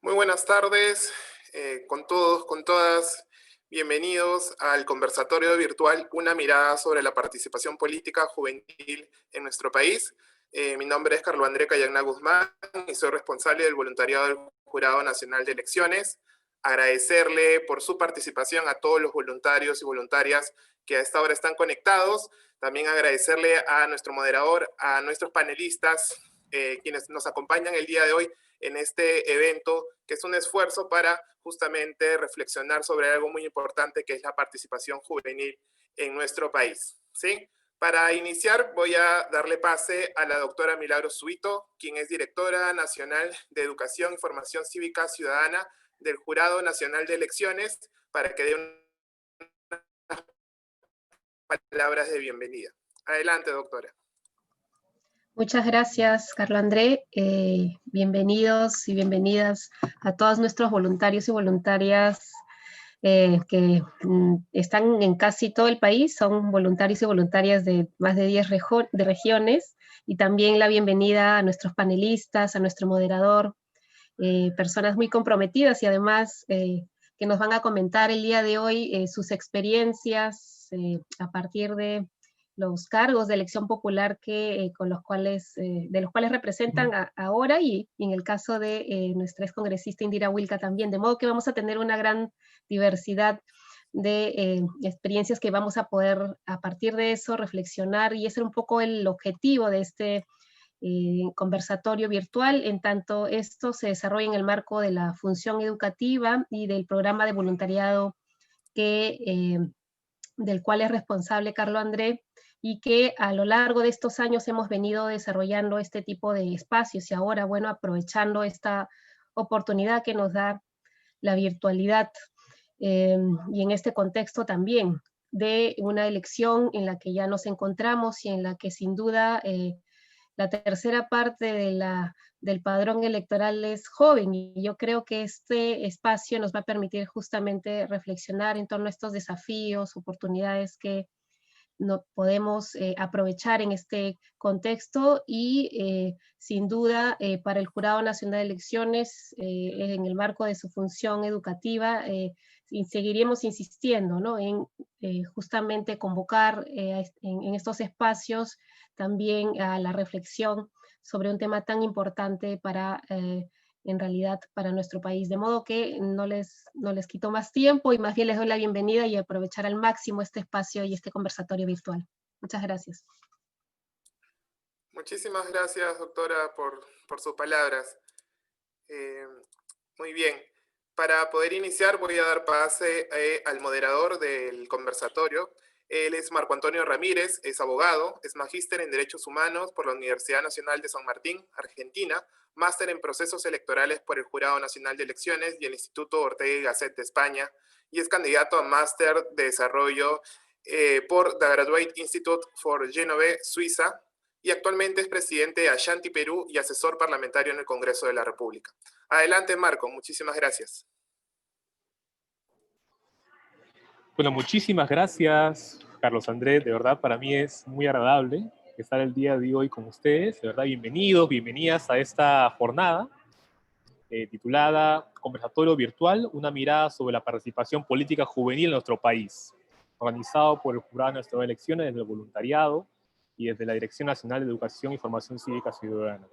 Muy buenas tardes, con todos, con todas. Bienvenidos al conversatorio virtual Una mirada sobre la participación política juvenil en nuestro país. Mi nombre es Carlos André Cayagna Guzmán y soy responsable del voluntariado del Jurado Nacional de Elecciones. Agradecerle por su participación a todos los voluntarios y voluntarias que a esta hora están conectados. También agradecerle a nuestro moderador, a nuestros panelistas, quienes nos acompañan el día de hoy en este evento, que es un esfuerzo para justamente reflexionar sobre algo muy importante, que es la participación juvenil en nuestro país, ¿sí? Para iniciar, voy a darle pase a la doctora Milagros Suito, quien es directora nacional de Educación y Formación Cívica Ciudadana del Jurado Nacional de Elecciones, para que dé unas palabras de bienvenida. Adelante, doctora. Muchas gracias, Carlos André. Bienvenidos y bienvenidas a todos nuestros voluntarios y voluntarias que están en casi todo el país. Son voluntarios y voluntarias de más de 10 regiones. Y también la bienvenida a nuestros panelistas, a nuestro moderador, personas muy comprometidas y además que nos van a comentar el día de hoy sus experiencias a partir de los cargos de elección popular de los cuales representan ahora y en el caso de nuestra excongresista Indira Wilca también, de modo que vamos a tener una gran diversidad de experiencias que vamos a poder a partir de eso reflexionar, y ese es un poco el objetivo de este conversatorio virtual, en tanto esto se desarrolla en el marco de la función educativa y del programa de voluntariado del cual es responsable Carlos André, y que a lo largo de estos años hemos venido desarrollando este tipo de espacios, y ahora, bueno, aprovechando esta oportunidad que nos da la virtualidad, y en este contexto también de una elección en la que ya nos encontramos y en la que sin duda la tercera parte del padrón electoral es joven, y yo creo que este espacio nos va a permitir justamente reflexionar en torno a estos desafíos, oportunidades que no podemos aprovechar en este contexto, y sin duda para el Jurado Nacional de Elecciones, en el marco de su función educativa, seguiremos insistiendo, ¿no?, en justamente convocar en estos espacios también a la reflexión sobre un tema tan importante en realidad para nuestro país. De modo que no les quito más tiempo y más bien les doy la bienvenida y aprovechar al máximo este espacio y este conversatorio virtual. Muchas gracias. Muchísimas gracias, doctora, por sus palabras. Muy bien. Para poder iniciar, voy a dar pase al moderador del conversatorio. Él es Marco Antonio Ramírez, es abogado, es magíster en Derechos Humanos por la Universidad Nacional de San Martín, Argentina, máster en Procesos Electorales por el Jurado Nacional de Elecciones y el Instituto Ortega y Gasset de España, y es candidato a máster de desarrollo por The Graduate Institute for Genove, Suiza, y actualmente es presidente de Ashanti Perú y asesor parlamentario en el Congreso de la República. Adelante, Marco, muchísimas gracias. Bueno, muchísimas gracias, Carlos André. De verdad, para mí es muy agradable estar el día de hoy con ustedes. De verdad, bienvenidos, bienvenidas a esta jornada titulada Conversatorio Virtual, una mirada sobre la participación política juvenil en nuestro país, organizado por el Jurado Nacional de Elecciones desde el voluntariado y desde la Dirección Nacional de Educación y Formación Cívica Ciudadana.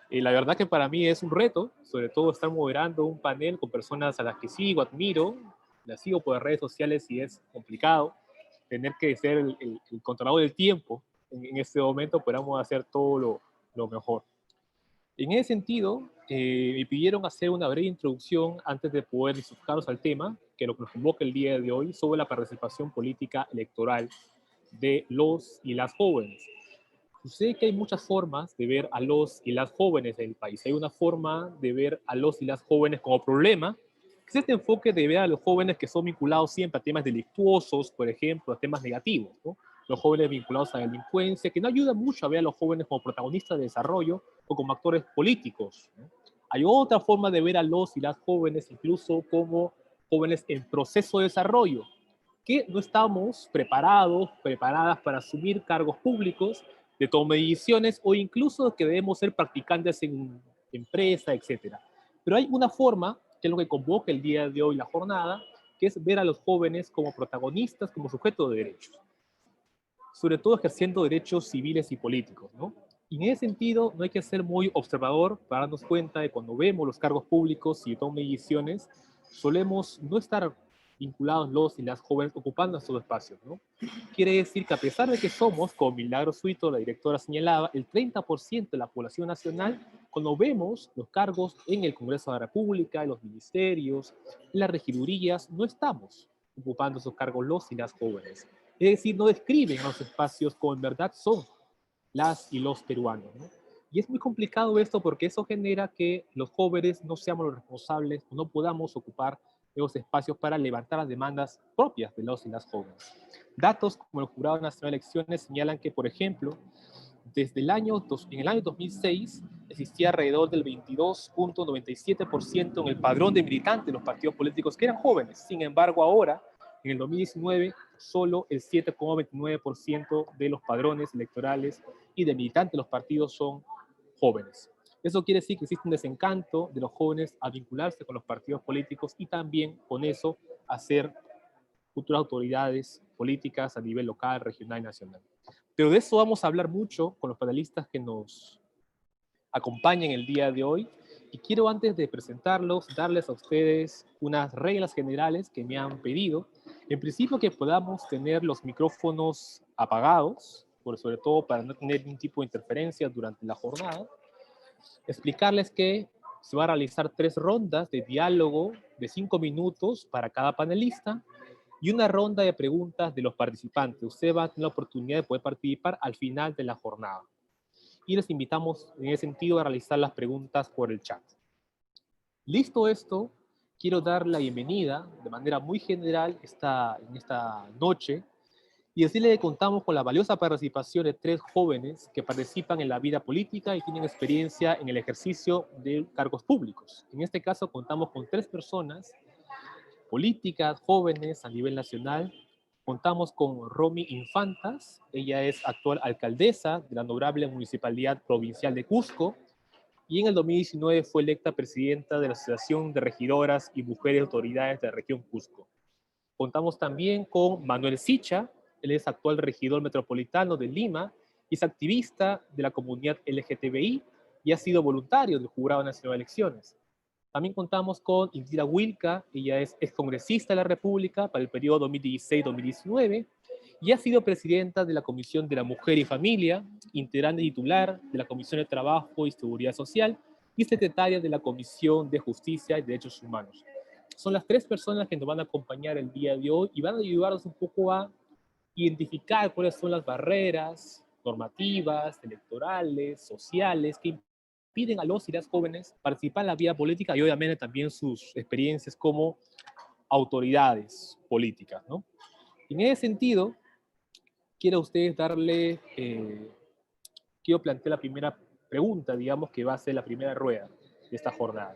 La verdad que para mí es un reto, sobre todo estar moderando un panel con personas a las que sigo, admiro, las sigo por las redes sociales y es complicado tener que ser el controlador del tiempo en este momento, podamos hacer todo lo mejor. En ese sentido, me pidieron hacer una breve introducción antes de poder discutirnos al tema, que lo que nos convoca el día de hoy, sobre la participación política electoral de los y las jóvenes. Sucede que hay muchas formas de ver a los y las jóvenes del país. Hay una forma de ver a los y las jóvenes como problema, que es este enfoque de ver a los jóvenes que son vinculados siempre a temas delictuosos, por ejemplo, a temas negativos, ¿no? Los jóvenes vinculados a la delincuencia, que no ayuda mucho a ver a los jóvenes como protagonistas de desarrollo o como actores políticos, ¿no? Hay otra forma de ver a los y las jóvenes incluso como jóvenes en proceso de desarrollo, que no estamos preparadas para asumir cargos públicos, de toma de decisiones o incluso que debemos ser practicantes en empresa, etc. Pero hay una forma, que es lo que convoca el día de hoy la jornada, que es ver a los jóvenes como protagonistas, como sujetos de derechos, sobre todo ejerciendo derechos civiles y políticos, ¿no? Y en ese sentido, no hay que ser muy observador para darnos cuenta de cuando vemos los cargos públicos y toman decisiones, solemos no estar vinculados los y las jóvenes ocupando estos espacios, ¿no? Quiere decir que a pesar de que somos, como Milagros Suito, la directora señalaba, el 30% de la población nacional, cuando vemos los cargos en el Congreso de la República, en los ministerios, en las regidurías, no estamos ocupando esos cargos los y las jóvenes. Es decir, no describen los espacios como en verdad son las y los peruanos, ¿no? Y es muy complicado esto porque eso genera que los jóvenes no seamos los responsables o no podamos ocupar esos espacios para levantar las demandas propias de los y las jóvenes. Datos como el Jurado Nacional de Elecciones señalan que, por ejemplo, desde en el año 2006 existía alrededor del 22.97% en el padrón de militantes de los partidos políticos que eran jóvenes. Sin embargo, ahora, en el 2019, solo el 7.29% de los padrones electorales y de militantes de los partidos son jóvenes. Eso quiere decir que existe un desencanto de los jóvenes a vincularse con los partidos políticos y también con eso a ser futuras autoridades políticas a nivel local, regional y nacional. Pero de eso vamos a hablar mucho con los panelistas que nos acompañan el día de hoy. Y quiero, antes de presentarlos, darles a ustedes unas reglas generales que me han pedido. En principio, que podamos tener los micrófonos apagados, sobre todo para no tener ningún tipo de interferencia durante la jornada. Explicarles que se va a realizar 3 rondas de diálogo de 5 minutos para cada panelista y una ronda de preguntas de los participantes. Usted va a tener la oportunidad de poder participar al final de la jornada. Y les invitamos en ese sentido a realizar las preguntas por el chat. Listo esto, quiero dar la bienvenida de manera muy general en esta noche y decirle que contamos con la valiosa participación de 3 jóvenes que participan en la vida política y tienen experiencia en el ejercicio de cargos públicos. En este caso contamos con 3 personas políticas jóvenes a nivel nacional. Contamos con Romy Infantas, ella es actual alcaldesa de la honorable Municipalidad Provincial de Cusco y en el 2019 fue electa presidenta de la Asociación de Regidoras y Mujeres Autoridades de la región Cusco. Contamos también con Manuel Sicha, él es actual regidor metropolitano de Lima y es activista de la comunidad LGTBI y ha sido voluntario del Jurado Nacional de Elecciones. También contamos con Indira Wilca, ella es excongresista de la República para el periodo 2016-2019 y ha sido presidenta de la Comisión de la Mujer y Familia, integrante titular de la Comisión de Trabajo y Seguridad Social y secretaria de la Comisión de Justicia y Derechos Humanos. Son las 3 personas que nos van a acompañar el día de hoy y van a ayudarnos un poco a identificar cuáles son las barreras normativas, electorales, sociales, que impiden a los y las jóvenes participar en la vida política y obviamente también sus experiencias como autoridades políticas, ¿no? En ese sentido, quiero a ustedes quiero plantear la primera pregunta, digamos, que va a ser la primera rueda de esta jornada.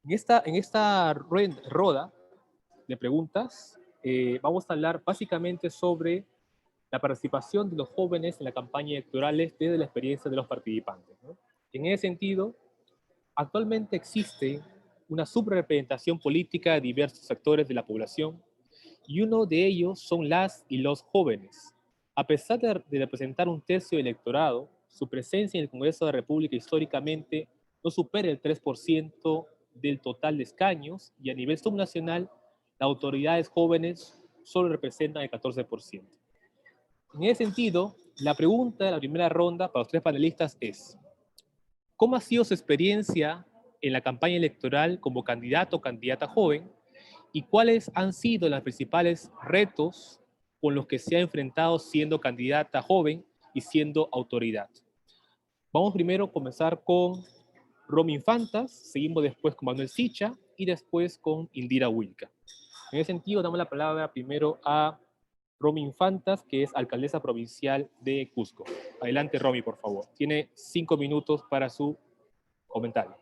En esta rueda de preguntas, vamos a hablar básicamente sobre la participación de los jóvenes en la campaña electorales desde la experiencia de los participantes, ¿no? En ese sentido, actualmente existe una subrepresentación política de diversos sectores de la población y uno de ellos son las y los jóvenes. A pesar de representar un tercio del electorado, su presencia en el Congreso de la República históricamente no supera el 3% del total de escaños y a nivel subnacional las autoridades jóvenes solo representan el 14%. En ese sentido, la pregunta de la primera ronda para los 3 panelistas es: ¿cómo ha sido su experiencia en la campaña electoral como candidato o candidata joven? ¿Y cuáles han sido los principales retos con los que se ha enfrentado siendo candidata joven y siendo autoridad? Vamos primero a comenzar con Romy Infantas, seguimos después con Manuel Sicha y después con Indira Wilca. En ese sentido, damos la palabra primero a Romy Infantas, que es alcaldesa provincial de Cusco. Adelante, Romy, por favor. Tiene 5 minutos para su comentario.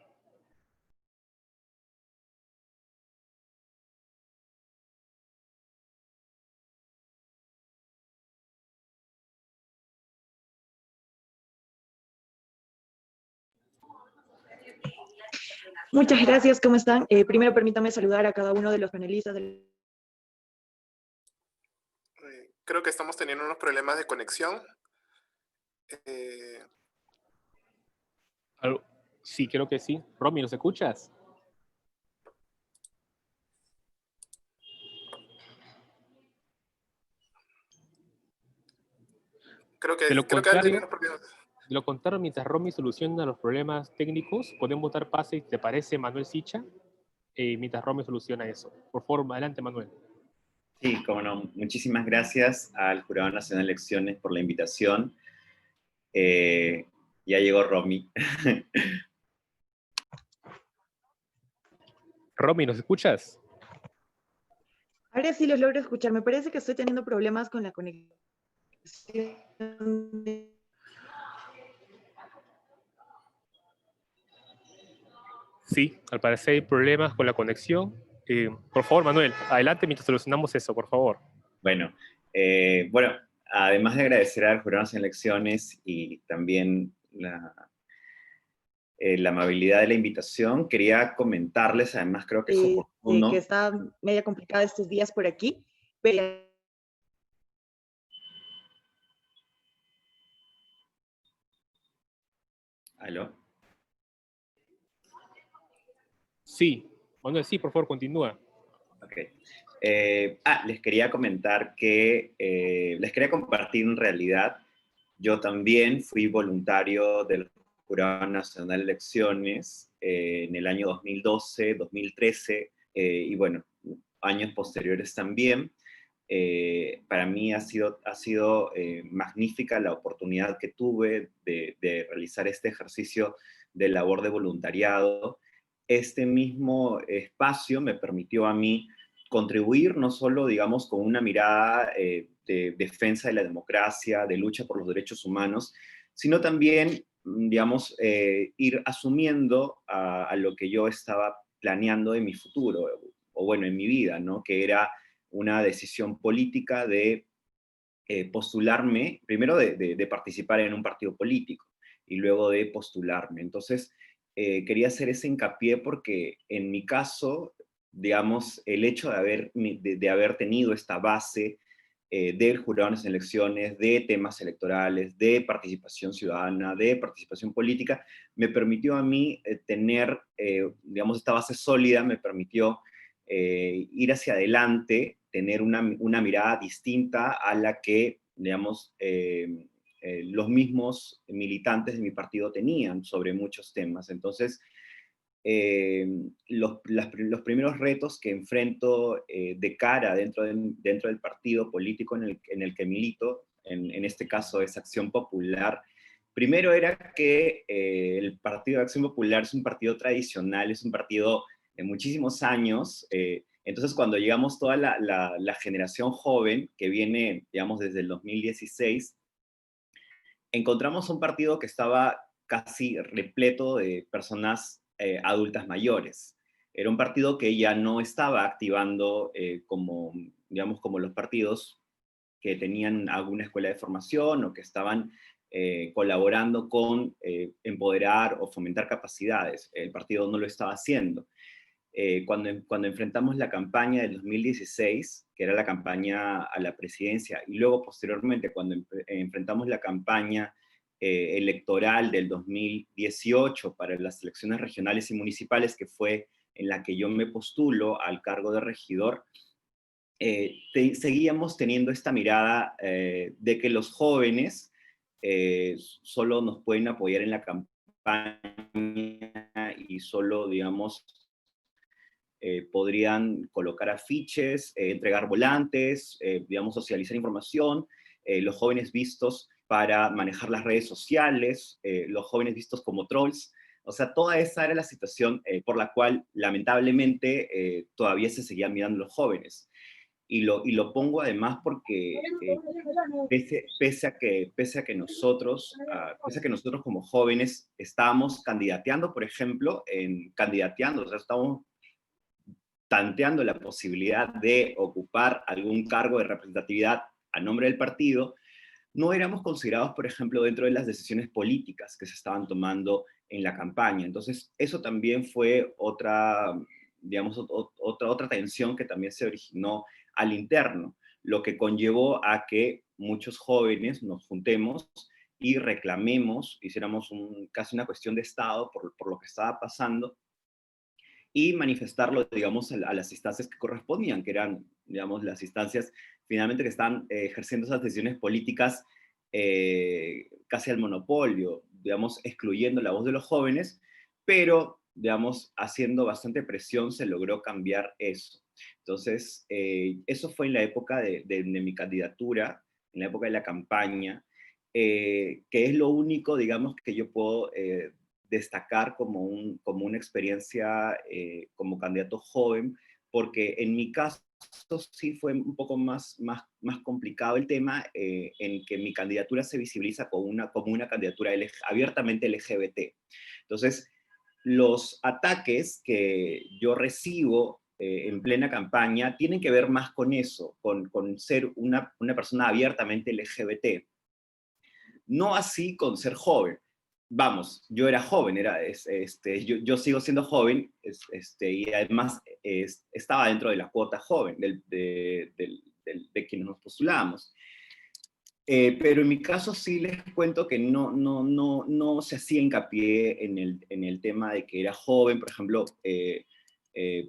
Muchas gracias, ¿cómo están? Primero permítame saludar a cada uno de los panelistas. Creo que estamos teniendo unos problemas de conexión. Sí, creo que sí. Romy, ¿nos escuchas? Creo que han tenido problemas. De lo contrario, mientras Romy soluciona los problemas técnicos, podemos dar pase, ¿te parece, Manuel Sicha? Mientras Romy soluciona eso. Por favor, adelante, Manuel. Sí, cómo no. Muchísimas gracias al Jurado Nacional de Elecciones por la invitación. Ya llegó Romy. Romy, ¿nos escuchas? Ahora sí los logro escuchar. Me parece que estoy teniendo problemas con la conexión. Sí, al parecer hay problemas con la conexión. Por favor, Manuel, adelante mientras solucionamos eso, por favor. Bueno, además de agradecer al Jurado Nacional de Elecciones y también la amabilidad de la invitación, quería comentarles, además creo que es oportuno. Que está media complicada estos días por aquí, pero... ¿Aló? Sí, Manuel, sí, por favor, continúa. Ok. Les quería comentar que, les quería compartir en realidad, yo también fui voluntario del Jurado Nacional de Elecciones en el año 2012, 2013, y bueno, años posteriores también. Para mí ha sido magnífica la oportunidad que tuve de realizar este ejercicio de labor de voluntariado. Este mismo espacio me permitió a mí contribuir no solo, digamos, con una mirada de defensa de la democracia, de lucha por los derechos humanos, sino también, digamos, ir asumiendo a lo que yo estaba planeando en mi futuro, o bueno, en mi vida, ¿no? Que era una decisión política de postularme, primero de participar en un partido político y luego de postularme. Entonces, quería hacer ese hincapié porque en mi caso, digamos, el hecho de haber tenido esta base del jurado en las elecciones, de temas electorales, de participación ciudadana, de participación política, me permitió a mí tener, digamos, esta base sólida, me permitió ir hacia adelante, tener una mirada distinta a la que, digamos, los mismos militantes de mi partido tenían sobre muchos temas. Entonces, los primeros retos que enfrento de cara dentro del partido político en el que milito, en este caso es Acción Popular, primero era que el Partido de Acción Popular es un partido tradicional, es un partido de muchísimos años. Entonces, cuando llegamos toda la generación joven, que viene, digamos, desde el 2016, encontramos un partido que estaba casi repleto de personas adultas mayores. Era un partido que ya no estaba activando como, digamos, como los partidos que tenían alguna escuela de formación o que estaban colaborando con empoderar o fomentar capacidades. El partido no lo estaba haciendo. Cuando enfrentamos la campaña del 2016, que era la campaña a la presidencia, y luego posteriormente cuando enfrentamos la campaña electoral del 2018 para las elecciones regionales y municipales, que fue en la que yo me postulo al cargo de regidor, seguíamos teniendo esta mirada de que los jóvenes solo nos pueden apoyar en la campaña y solo, digamos, podrían colocar afiches, entregar volantes, digamos, socializar información, los jóvenes vistos para manejar las redes sociales, los jóvenes vistos como trolls. O sea, toda esa era la situación por la cual, lamentablemente, todavía se seguían mirando los jóvenes. Y lo pongo además porque pese a que nosotros como jóvenes estábamos candidateando, por ejemplo, o sea, estábamos tanteando la posibilidad de ocupar algún cargo de representatividad a nombre del partido, no éramos considerados, por ejemplo, dentro de las decisiones políticas que se estaban tomando en la campaña. Entonces, eso también fue otra, digamos, otra tensión que también se originó al interno, lo que conllevó a que muchos jóvenes nos juntemos y reclamemos, hiciéramos casi una cuestión de Estado por lo que estaba pasando, y manifestarlo, digamos, a las instancias que correspondían, que eran, digamos, las instancias finalmente que están ejerciendo esas decisiones políticas casi al monopolio, digamos, excluyendo la voz de los jóvenes, pero, digamos, haciendo bastante presión se logró cambiar eso. Entonces, eso fue en la época de mi candidatura, en la época de la campaña, que es lo único, digamos, que yo puedo destacar como una experiencia como candidato joven, porque en mi caso sí fue un poco más complicado el tema, en que mi candidatura se visibiliza como una candidatura abiertamente LGBT. Entonces, los ataques que yo recibo en plena campaña tienen que ver más con eso, con ser una persona abiertamente LGBT. No así con ser joven. Vamos, yo era joven, yo sigo siendo joven, y además estaba dentro de la cuota joven de quienes nos postulamos. Pero en mi caso sí les cuento que no se hacía hincapié en el tema de que era joven, por ejemplo,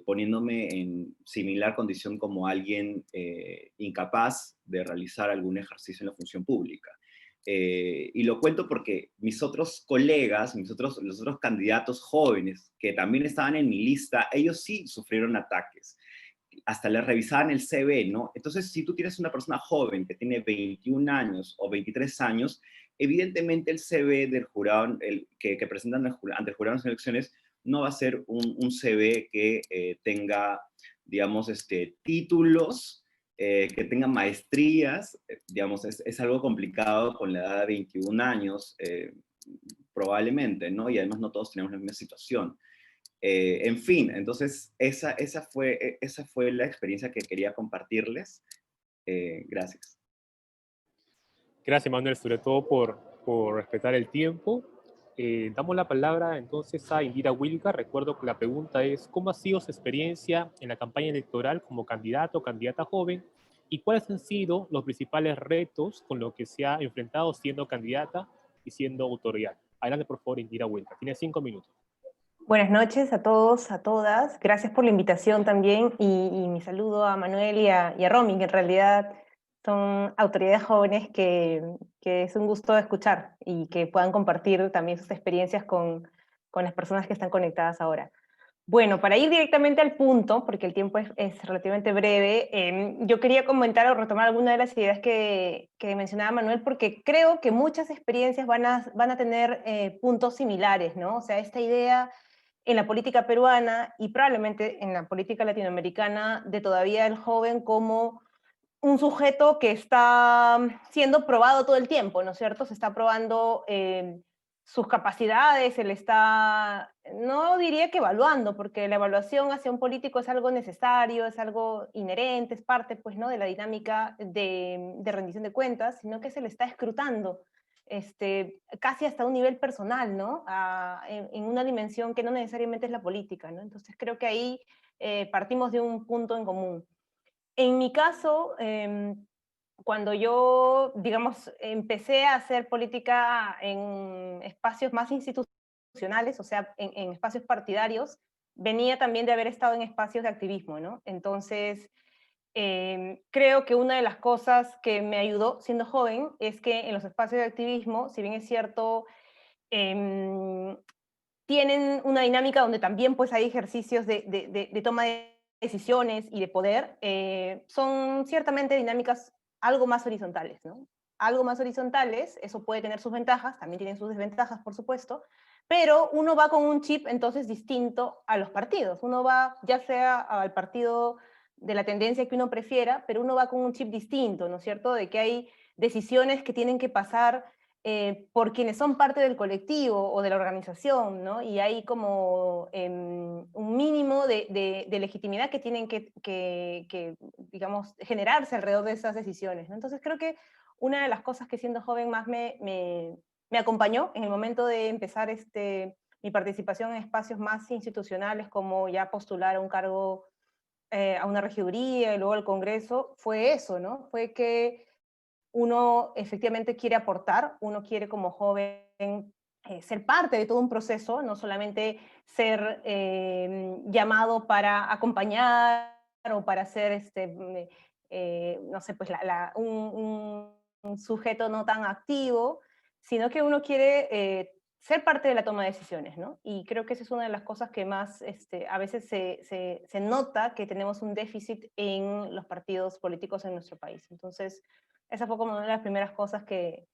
poniéndome en similar condición como alguien incapaz de realizar algún ejercicio en la función pública. Y lo cuento porque mis otros colegas, los otros candidatos jóvenes que también estaban en mi lista, ellos sí sufrieron ataques. Hasta le revisaban el CV, ¿no? Entonces, si tú tienes una persona joven que tiene 21 años o 23 años, evidentemente el CV del jurado, que presentan ante el jurado en las elecciones, no va a ser un CV que tenga, digamos, títulos, que tenga maestrías, digamos, es algo complicado con la edad de 21 años, probablemente, ¿no? Y además no todos tenemos la misma situación. En fin, entonces esa fue la experiencia que quería compartirles. Gracias. Gracias, Manuel, sobre todo por respetar el tiempo. Damos la palabra entonces a Indira Wilka. Recuerdo que la pregunta es, ¿cómo ha sido su experiencia en la campaña electoral como candidato o candidata joven? ¿Y cuáles han sido los principales retos con los que se ha enfrentado siendo candidata y siendo autoridad? Adelante, por favor, Indira Wilka. Tiene 5 minutos. Buenas noches a todos, a todas. Gracias por la invitación también y mi saludo a Manuel y a Romy, que en realidad son autoridades jóvenes que es un gusto escuchar y que puedan compartir también sus experiencias con las personas que están conectadas ahora. Bueno, para ir directamente al punto, porque el tiempo es relativamente breve, yo quería comentar o retomar algunas de las ideas que mencionaba Manuel, porque creo que muchas experiencias van a tener puntos similares, ¿no? O sea, esta idea en la política peruana y probablemente en la política latinoamericana de todavía el joven como un sujeto que está siendo probado todo el tiempo, ¿no es cierto? Se está probando sus capacidades, se le está, no diría que evaluando, porque la evaluación hacia un político es algo necesario, es algo inherente, es parte, pues, ¿no?, de la dinámica de rendición de cuentas, sino que se le está escrutando casi hasta un nivel personal, ¿no? En una dimensión que no necesariamente es la política, ¿no? Entonces creo que ahí partimos de un punto en común. En mi caso, cuando yo, digamos, empecé a hacer política en espacios más institucionales, o sea, en espacios partidarios, venía también de haber estado en espacios de activismo, ¿no? Entonces, creo que una de las cosas que me ayudó siendo joven es que en los espacios de activismo, si bien es cierto, tienen una dinámica donde también pues hay ejercicios de toma de decisiones y de poder, son ciertamente dinámicas algo más horizontales, ¿no? Algo más horizontales, eso puede tener sus ventajas, también tiene sus desventajas, por supuesto, pero uno va con un chip entonces distinto a los partidos. Uno va ya sea al partido de la tendencia que uno prefiera, pero uno va con un chip distinto, ¿no es cierto? De que hay decisiones que tienen que pasar por quienes son parte del colectivo o de la organización, ¿no? Y hay como un mínimo de legitimidad que tienen que, digamos, generarse alrededor de esas decisiones, ¿no? Entonces creo que una de las cosas que siendo joven más me acompañó en el momento de empezar mi participación en espacios más institucionales, como ya postular a un cargo, a una regiduría y luego al Congreso, fue eso, ¿no? Fue que uno efectivamente quiere aportar, uno quiere como joven ser parte de todo un proceso, no solamente ser llamado para acompañar o para ser, no sé, pues un sujeto no tan activo, sino que uno quiere ser parte de la toma de decisiones, ¿no? Y creo que esa es una de las cosas que más a veces se nota que tenemos un déficit en los partidos políticos en nuestro país. Entonces, esa fue como una de las primeras cosas que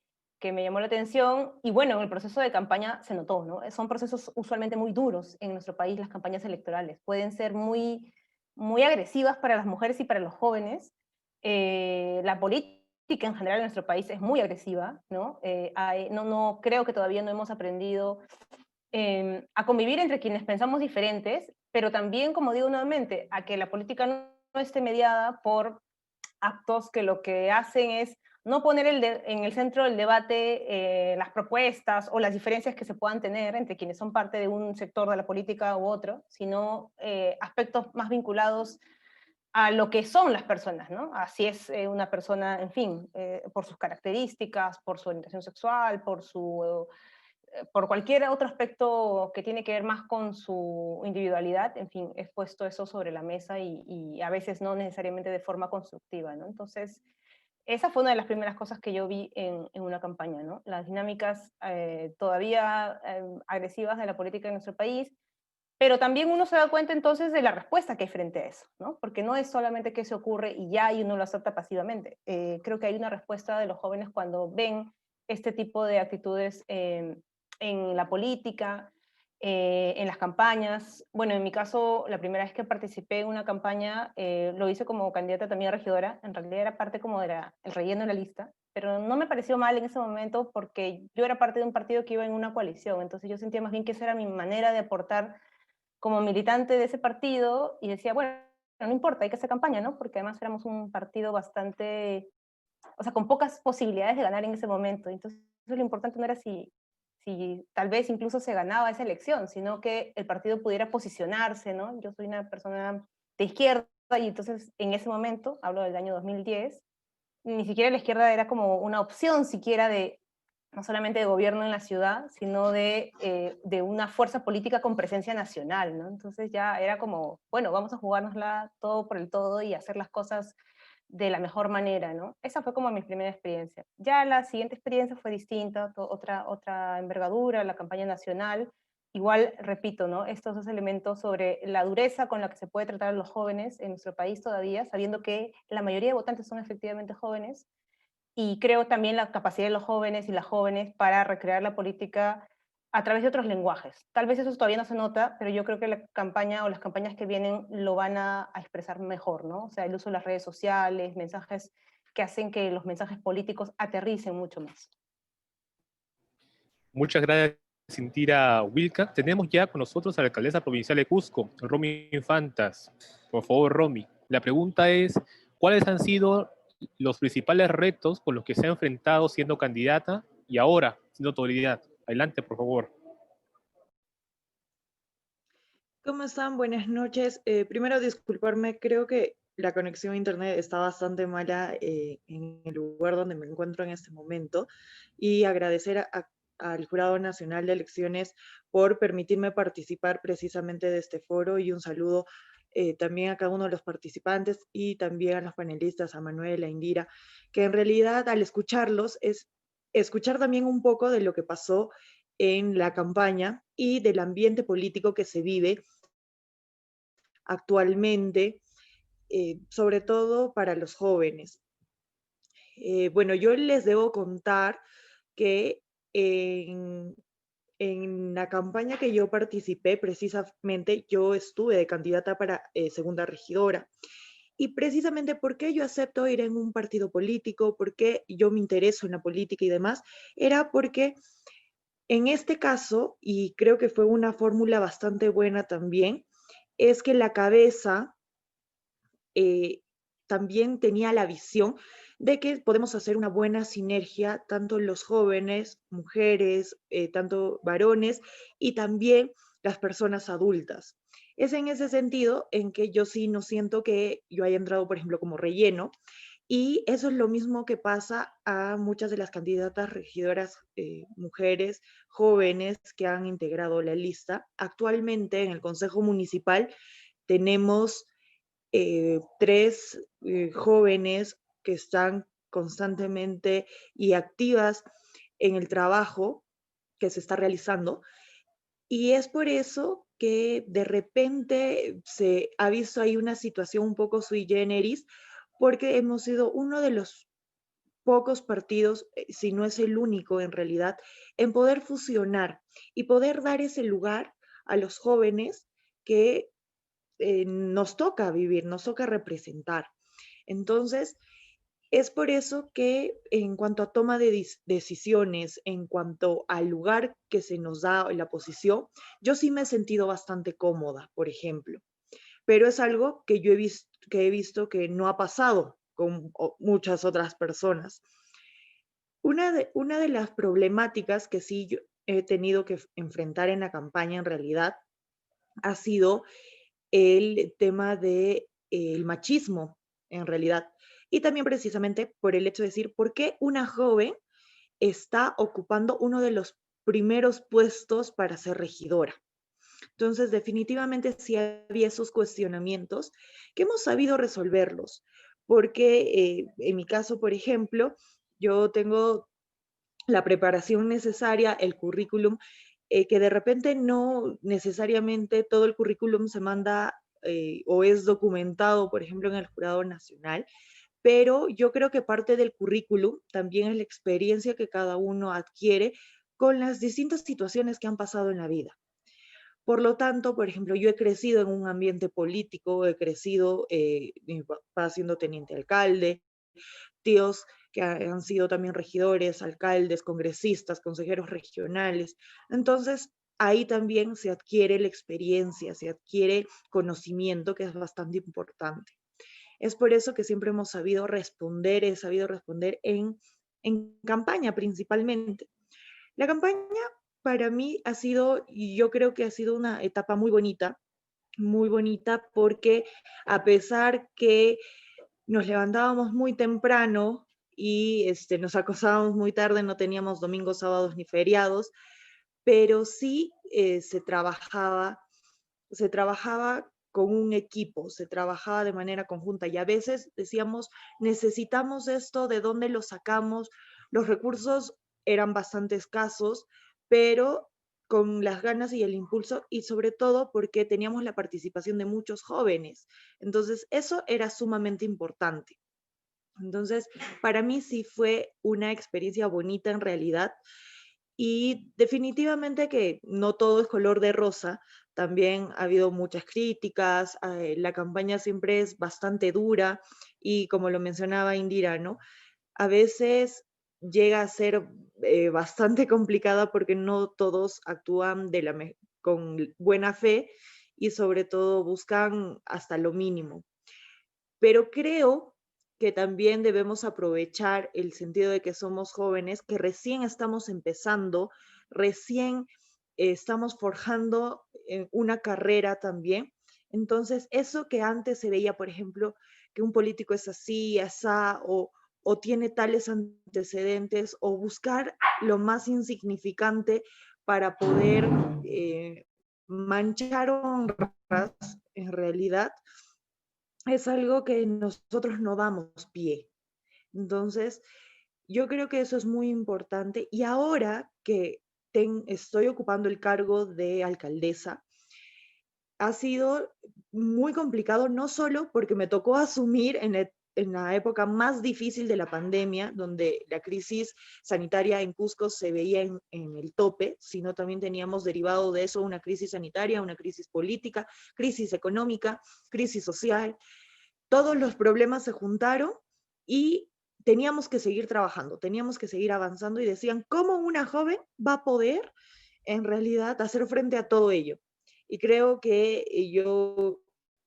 me llamó la atención. Y bueno, en el proceso de campaña se notó, ¿no? Son procesos usualmente muy duros en nuestro país, las campañas electorales. Pueden ser muy, muy agresivas para las mujeres y para los jóvenes. La política en general en nuestro país es muy agresiva, ¿no? No creo que todavía no hemos aprendido a convivir entre quienes pensamos diferentes, pero también, como digo nuevamente, a que la política no esté mediada por actos que lo que hacen es no poner en el centro del debate las propuestas o las diferencias que se puedan tener entre quienes son parte de un sector de la política u otro, sino aspectos más vinculados a lo que son las personas, ¿no? Así es una persona, en fin, por sus características, por su orientación sexual, por cualquier otro aspecto que tiene que ver más con su individualidad, en fin, es puesto eso sobre la mesa y a veces no necesariamente de forma constructiva, ¿no? Entonces, esa fue una de las primeras cosas que yo vi en una campaña, ¿no? Las dinámicas todavía agresivas de la política en nuestro país, pero también uno se da cuenta entonces de la respuesta que hay frente a eso, ¿no? Porque no es solamente que se ocurre y ya y uno lo acepta pasivamente. Creo que hay una respuesta de los jóvenes cuando ven este tipo de actitudes en la política, en las campañas. Bueno, en mi caso, la primera vez que participé en una campaña, lo hice como candidata también a regidora. En realidad era parte como de el relleno de la lista, pero no me pareció mal en ese momento porque yo era parte de un partido que iba en una coalición, entonces yo sentía más bien que esa era mi manera de aportar como militante de ese partido y decía, bueno, no importa, hay que hacer campaña, ¿no? Porque además éramos un partido bastante, o sea, con pocas posibilidades de ganar en ese momento. Entonces, lo importante no era si tal vez incluso se ganaba esa elección, sino que el partido pudiera posicionarse, ¿no? Yo soy una persona de izquierda y entonces en ese momento, hablo del año 2010, ni siquiera la izquierda era como una opción siquiera de no solamente de gobierno en la ciudad, sino de una fuerza política con presencia nacional, ¿no? Entonces ya era como, bueno, vamos a jugárnosla todo por el todo y hacer las cosas de la mejor manera, ¿no? Esa fue como mi primera experiencia. Ya la siguiente experiencia fue distinta, otra envergadura, la campaña nacional. Igual, repito, ¿no? Estos dos elementos sobre la dureza con la que se puede tratar a los jóvenes en nuestro país todavía, sabiendo que la mayoría de votantes son efectivamente jóvenes, y creo también la capacidad de los jóvenes y las jóvenes para recrear la política a través de otros lenguajes. Tal vez eso todavía no se nota, pero yo creo que la campaña o las campañas que vienen lo van a expresar mejor, ¿no? O sea, el uso de las redes sociales, mensajes que hacen que los mensajes políticos aterricen mucho más. Muchas gracias, Cintira Wilca. Tenemos ya con nosotros a la alcaldesa provincial de Cusco, Romy Infantas. Por favor, Romy. La pregunta es, ¿cuáles han sido los principales retos con los que se ha enfrentado siendo candidata y ahora siendo autoridad? Adelante, por favor. ¿Cómo están? Buenas noches. Primero, disculparme, creo que la conexión a internet está bastante mala en el lugar donde me encuentro en este momento, y agradecer al Jurado Nacional de Elecciones por permitirme participar precisamente de este foro, y un saludo también a cada uno de los participantes y también a los panelistas, a Manuel, a Indira, que en realidad al escucharlos es escuchar también un poco de lo que pasó en la campaña y del ambiente político que se vive actualmente, sobre todo para los jóvenes. Bueno, yo les debo contar que en la campaña que yo participé, precisamente yo estuve de candidata para segunda regidora. Y precisamente por qué yo acepto ir en un partido político, por qué yo me intereso en la política y demás, era porque en este caso, y creo que fue una fórmula bastante buena también, es que la cabeza también tenía la visión de que podemos hacer una buena sinergia, tanto los jóvenes, mujeres, tanto varones y también las personas adultas. Es en ese sentido en que yo sí no siento que yo haya entrado, por ejemplo, como relleno, y eso es lo mismo que pasa a muchas de las candidatas regidoras mujeres jóvenes que han integrado la lista. Actualmente en el Consejo Municipal tenemos 3 jóvenes que están constantemente y activas en el trabajo que se está realizando. Y es por eso que de repente se ha visto ahí una situación un poco sui generis, porque hemos sido uno de los pocos partidos, si no es el único en realidad, en poder fusionar y poder dar ese lugar a los jóvenes que nos toca vivir, nos toca representar. Entonces, es por eso que en cuanto a toma de decisiones, en cuanto al lugar que se nos da la posición, yo sí me he sentido bastante cómoda, por ejemplo. Pero es algo que yo he visto que no ha pasado con muchas otras personas. Una de las problemáticas que sí yo he tenido que enfrentar en la campaña en realidad ha sido el tema de el machismo en realidad. Y también precisamente por el hecho de decir, ¿por qué una joven está ocupando uno de los primeros puestos para ser regidora? Entonces, definitivamente sí había esos cuestionamientos que hemos sabido resolverlos, porque en mi caso, por ejemplo, yo tengo la preparación necesaria, el currículum, que de repente no necesariamente todo el currículum se manda o es documentado, por ejemplo, en el Jurado Nacional, pero yo creo que parte del currículum también es la experiencia que cada uno adquiere con las distintas situaciones que han pasado en la vida. Por lo tanto, por ejemplo, yo he crecido en un ambiente político, he crecido, mi papá siendo teniente alcalde, tíos que han sido también regidores, alcaldes, congresistas, consejeros regionales. Entonces, ahí también se adquiere la experiencia, se adquiere conocimiento, que es bastante importante. Es por eso que siempre hemos sabido responder, he sabido responder en campaña principalmente. La campaña para mí ha sido, y yo creo que ha sido una etapa muy bonita porque a pesar que nos levantábamos muy temprano y nos acostábamos muy tarde, no teníamos domingos, sábados ni feriados, pero sí se trabajaba con un equipo, se trabajaba de manera conjunta y a veces decíamos, necesitamos esto, ¿de dónde lo sacamos? Los recursos eran bastante escasos, pero con las ganas y el impulso y sobre todo porque teníamos la participación de muchos jóvenes. Entonces, eso era sumamente importante. Entonces, para mí sí fue una experiencia bonita en realidad y definitivamente que no todo es color de rosa, también ha habido muchas críticas, la campaña siempre es bastante dura y como lo mencionaba Indira, ¿no? A veces llega a ser bastante complicada porque no todos actúan con buena fe y sobre todo buscan hasta lo mínimo. Pero creo que también debemos aprovechar el sentido de que somos jóvenes, que recién estamos empezando, recién estamos forjando una carrera también. Entonces, eso que antes se veía, por ejemplo, que un político es así, asá, o tiene tales antecedentes, o buscar lo más insignificante para poder manchar honras, en realidad, es algo que nosotros no damos pie. Entonces, yo creo que eso es muy importante. Y ahora que estoy ocupando el cargo de alcaldesa, ha sido muy complicado, no solo porque me tocó asumir en la época más difícil de la pandemia, donde la crisis sanitaria en Cusco se veía en el tope, sino también teníamos derivado de eso una crisis sanitaria, una crisis política, crisis económica, crisis social. Todos los problemas se juntaron y teníamos que seguir trabajando, teníamos que seguir avanzando y decían, ¿cómo una joven va a poder en realidad hacer frente a todo ello? Y creo que yo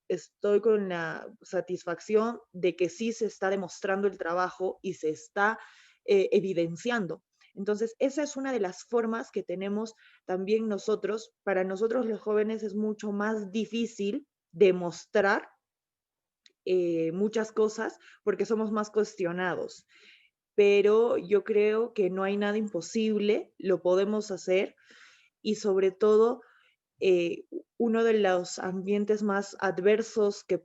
estoy con la satisfacción de que sí se está demostrando el trabajo y se está evidenciando. Entonces, esa es una de las formas que tenemos también nosotros. Para nosotros los jóvenes es mucho más difícil demostrar muchas cosas porque somos más cuestionados. Pero yo creo que no hay nada imposible, lo podemos hacer y sobre todo eh, uno de los ambientes más adversos que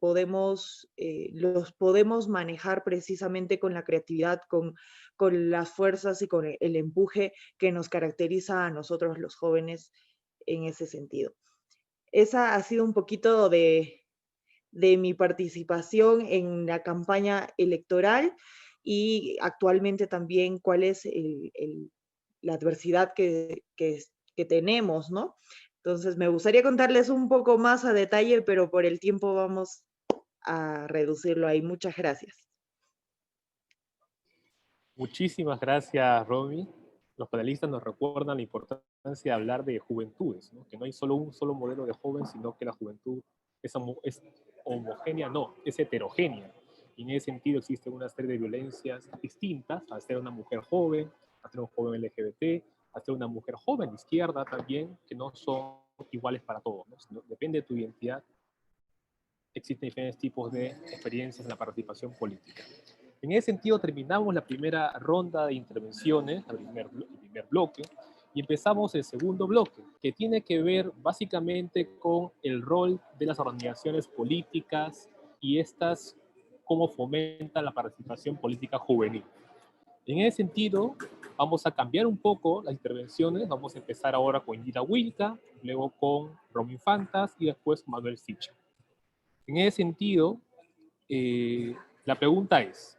los podemos manejar precisamente con la creatividad, con las fuerzas y con el empuje que nos caracteriza a nosotros los jóvenes en ese sentido. Esa ha sido un poquito de mi participación en la campaña electoral y actualmente también cuál es la adversidad que tenemos, ¿no? Entonces, me gustaría contarles un poco más a detalle, pero por el tiempo vamos a reducirlo ahí. Muchas gracias. Muchísimas gracias, Romy. Los panelistas nos recuerdan la importancia de hablar de juventudes, ¿no? Que no hay solo un solo modelo de joven, sino que la juventud es homogénea, no, es heterogénea. Y en ese sentido existe una serie de violencias distintas, al ser una mujer joven, al ser un joven LGBT, al ser una mujer joven de izquierda también, que no son iguales para todos, ¿no? Depende de tu identidad. Existen diferentes tipos de experiencias en la participación política. En ese sentido, terminamos la primera ronda de intervenciones, el primer bloque, y empezamos el segundo bloque, que tiene que ver básicamente con el rol de las organizaciones políticas y estas, cómo fomentan la participación política juvenil. En ese sentido, vamos a cambiar un poco las intervenciones. Vamos a empezar ahora con Indira Wilka, luego con Romy Fantas y después con Manuel Sicha. En ese sentido, la pregunta es,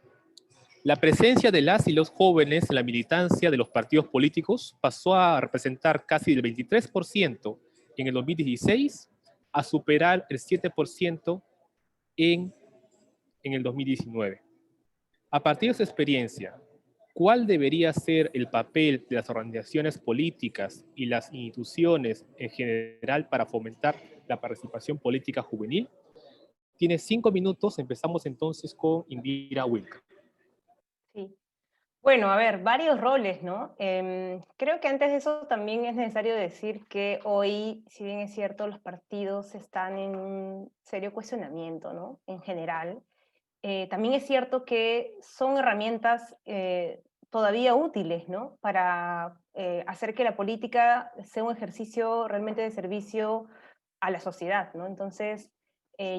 la presencia de las y los jóvenes en la militancia de los partidos políticos pasó a representar casi el 23% en el 2016 a superar el 7% en el 2019. A partir de su experiencia, ¿cuál debería ser el papel de las organizaciones políticas y las instituciones en general para fomentar la participación política juvenil? Tiene 5 minutos, empezamos entonces con Indira Wilka. Sí. Bueno, a ver, varios roles, ¿no? Creo que antes de eso también es necesario decir que hoy, si bien es cierto, los partidos están en un serio cuestionamiento, ¿no? En general. También es cierto que son herramientas todavía útiles, ¿no? Para hacer que la política sea un ejercicio realmente de servicio a la sociedad, ¿no? Entonces,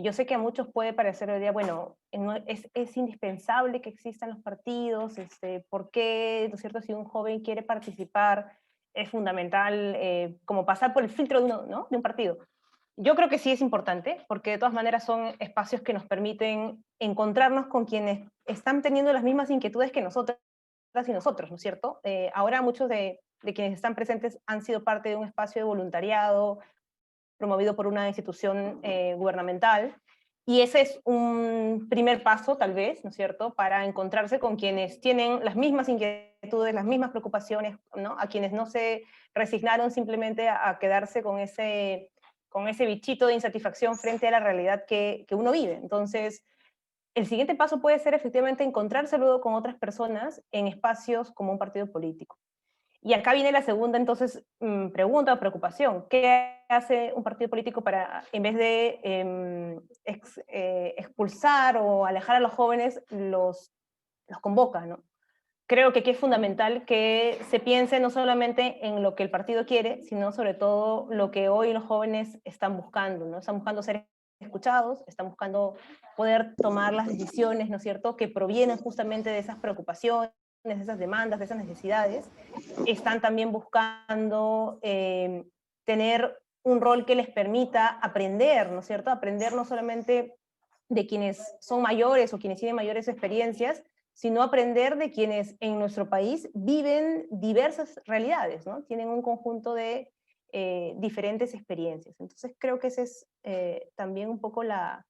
yo sé que a muchos puede parecer hoy día, bueno, es indispensable que existan los partidos, ¿por qué, ¿no es cierto? Si un joven quiere participar, es fundamental como pasar por el filtro de, ¿no? De un partido. Yo creo que sí es importante, porque de todas maneras son espacios que nos permiten encontrarnos con quienes están teniendo las mismas inquietudes que nosotras y nosotros, ¿no es cierto? Ahora muchos de quienes están presentes han sido parte de un espacio de voluntariado promovido por una institución gubernamental, y ese es un primer paso, tal vez, ¿no es cierto?, para encontrarse con quienes tienen las mismas inquietudes, las mismas preocupaciones, ¿no? A quienes no se resignaron simplemente a quedarse con ese bichito de insatisfacción frente a la realidad que uno vive. Entonces, el siguiente paso puede ser efectivamente encontrarse luego con otras personas en espacios como un partido político. Y acá viene la segunda, entonces, pregunta o preocupación. ¿Qué hace un partido político para, en vez de expulsar o alejar a los jóvenes, los convoca, ¿no? Creo que aquí es fundamental que se piense no solamente en lo que el partido quiere, sino sobre todo lo que hoy los jóvenes están buscando, ¿no? Están buscando ser escuchados, están buscando poder tomar las decisiones, ¿no es cierto?, que provienen justamente de esas preocupaciones, de esas demandas, de esas necesidades. Están también buscando tener un rol que les permita aprender, ¿no es cierto?, aprender no solamente de quienes son mayores o quienes tienen mayores experiencias, sino aprender de quienes en nuestro país viven diversas realidades, ¿no? Tienen un conjunto de diferentes experiencias. Entonces creo que esa es también un poco la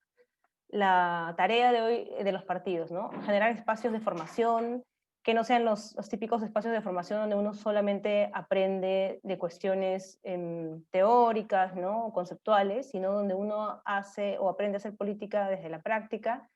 tarea de hoy de los partidos, ¿no? Generar espacios de formación, que no sean los típicos espacios de formación donde uno solamente aprende de cuestiones teóricas, ¿no? O conceptuales, sino donde uno hace o aprende a hacer política desde la práctica.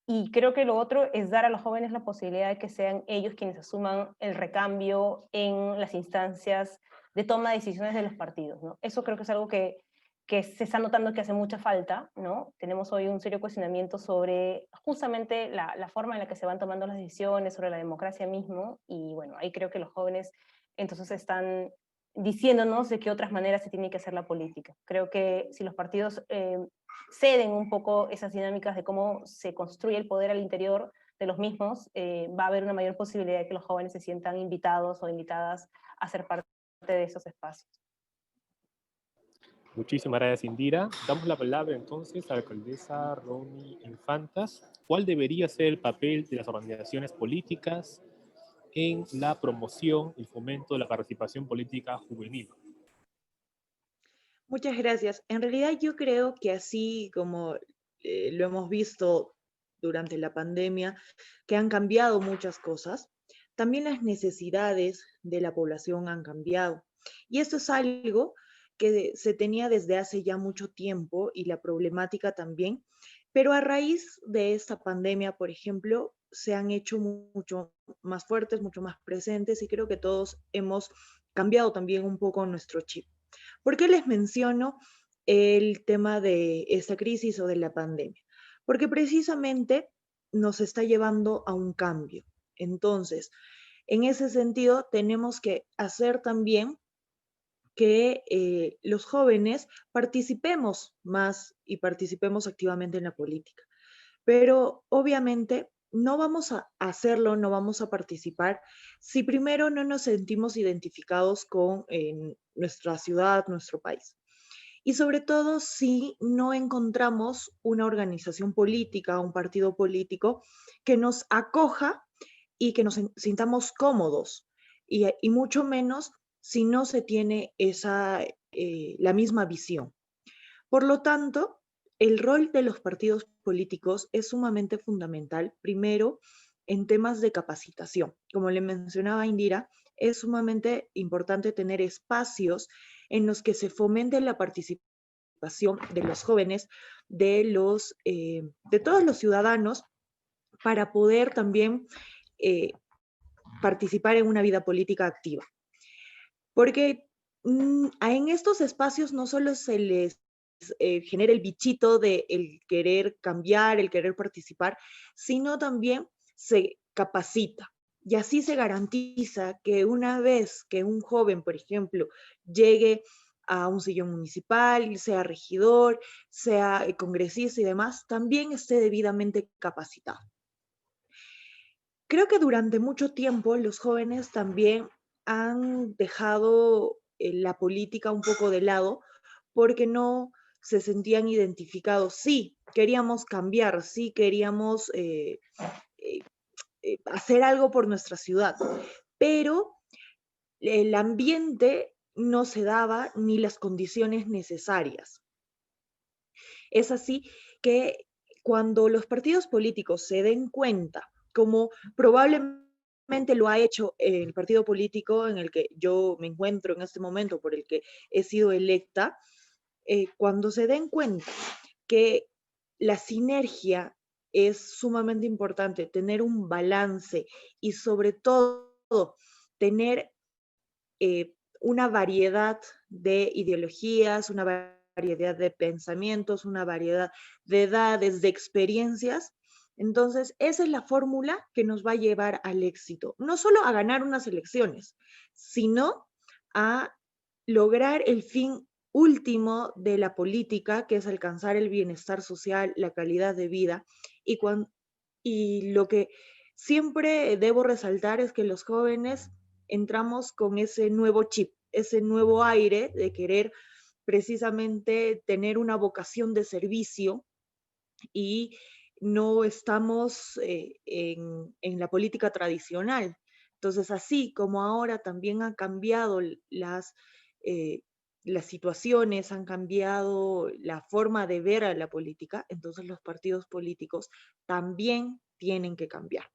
Y creo que lo otro es dar a los jóvenes la posibilidad de que sean ellos quienes asuman el recambio en las instancias de toma de decisiones de los partidos, ¿no? Eso creo que es algo que se está notando que hace mucha falta, ¿no? Tenemos hoy un serio cuestionamiento sobre justamente la forma en la que se van tomando las decisiones, sobre la democracia mismo, y bueno, ahí creo que los jóvenes entonces están diciéndonos de qué otras maneras se tiene que hacer la política. Creo que si los partidos ceden un poco esas dinámicas de cómo se construye el poder al interior de los mismos, va a haber una mayor posibilidad de que los jóvenes se sientan invitados o invitadas a ser parte de esos espacios. Muchísimas gracias, Indira. Damos la palabra entonces a la alcaldesa Romy Infantas. ¿Cuál debería ser el papel de las organizaciones políticas en la promoción y fomento de la participación política juvenil? Muchas gracias. En realidad yo creo que así como lo hemos visto durante la pandemia, que han cambiado muchas cosas, también las necesidades de la población han cambiado. Y esto es algo que se tenía desde hace ya mucho tiempo y la problemática también, pero a raíz de esta pandemia, por ejemplo, se han hecho mucho más fuertes, mucho más presentes y creo que todos hemos cambiado también un poco nuestro chip. ¿Por qué les menciono el tema de esta crisis o de la pandemia? Porque precisamente nos está llevando a un cambio. Entonces, en ese sentido, tenemos que hacer también que los jóvenes participemos más y participemos activamente en la política. Pero obviamente no vamos a hacerlo, no vamos a participar si primero no nos sentimos identificados con nuestra ciudad, nuestro país. Y sobre todo si no encontramos una organización política, un partido político que nos acoja y que nos sintamos cómodos. Y mucho menos si no se tiene la misma visión. Por lo tanto, el rol de los partidos políticos es sumamente fundamental, primero, en temas de capacitación. Como le mencionaba Indira, es sumamente importante tener espacios en los que se fomente la participación de los jóvenes, de todos los ciudadanos, para poder también participar en una vida política activa. Porque en estos espacios no solo se les genera el bichito de el querer cambiar, el querer participar, sino también se capacita. Y así se garantiza que una vez que un joven, por ejemplo, llegue a un sillón municipal, sea regidor, sea congresista y demás, también esté debidamente capacitado. Creo que durante mucho tiempo los jóvenes también han dejado la política un poco de lado porque no se sentían identificados. Sí, queríamos cambiar, sí, queríamos hacer algo por nuestra ciudad, pero el ambiente no se daba ni las condiciones necesarias. Es así que cuando los partidos políticos se den cuenta, como probablemente lo ha hecho el partido político en el que yo me encuentro en este momento, por el que he sido electa, cuando se den cuenta que la sinergia es sumamente importante, tener un balance y sobre todo tener una variedad de ideologías, una variedad de pensamientos, una variedad de edades, de experiencias. Entonces, esa es la fórmula que nos va a llevar al éxito, no solo a ganar unas elecciones, sino a lograr el fin último de la política, que es alcanzar el bienestar social, la calidad de vida. Y lo que siempre debo resaltar es que los jóvenes entramos con ese nuevo chip, ese nuevo aire de querer precisamente tener una vocación de servicio y no estamos en la política tradicional. Entonces, así como ahora también han cambiado las situaciones, han cambiado la forma de ver a la política, entonces los partidos políticos también tienen que cambiar.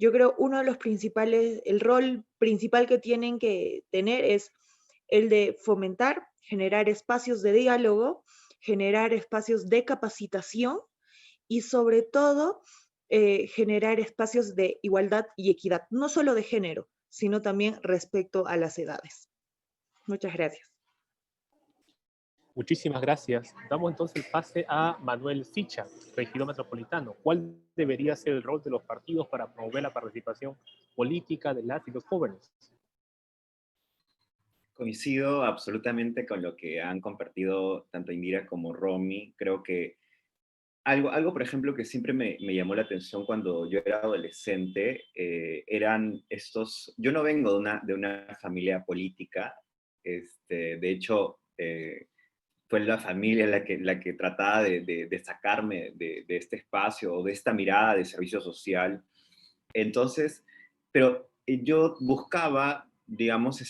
yo creo uno de los principales, el rol principal que tienen que tener es el de fomentar, generar espacios de diálogo, generar espacios de capacitación y sobre todo generar espacios de igualdad y equidad, no solo de género, sino también respecto a las edades. Muchas gracias. Muchísimas gracias. Damos entonces el pase a Manuel Sicha, regidor metropolitano. ¿Cuál debería ser el rol de los partidos para promover la participación política de las y los jóvenes? Coincido absolutamente con lo que han compartido tanto Indira como Romy. Creo que algo, por ejemplo, que siempre me llamó la atención cuando yo era adolescente, eran estos... Yo no vengo de una familia política, de hecho, fue la familia la que trataba de sacarme de este espacio o de esta mirada de servicio social. Entonces, pero yo buscaba, digamos,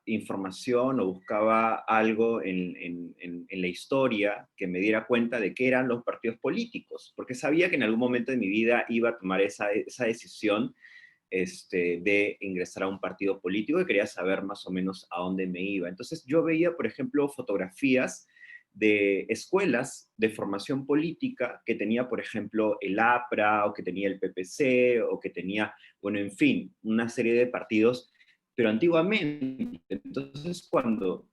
información o buscaba algo en la historia que me diera cuenta de qué eran los partidos políticos, porque sabía que en algún momento de mi vida iba a tomar esa decisión de ingresar a un partido político y quería saber más o menos a dónde me iba. Entonces yo veía, por ejemplo, fotografías de escuelas de formación política que tenía, por ejemplo, el APRA, o que tenía el PPC, o que tenía, bueno, en fin, una serie de partidos, pero antiguamente. Entonces, cuando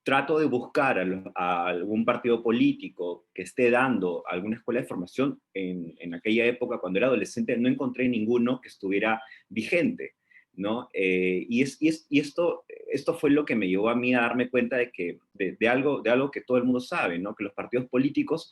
trato de buscar a algún partido político que esté dando alguna escuela de formación, en aquella época, cuando era adolescente, no encontré ninguno que estuviera vigente, ¿no? Y esto fue lo que me llevó a mí a darme cuenta de algo que todo el mundo sabe, ¿no? Que los partidos políticos,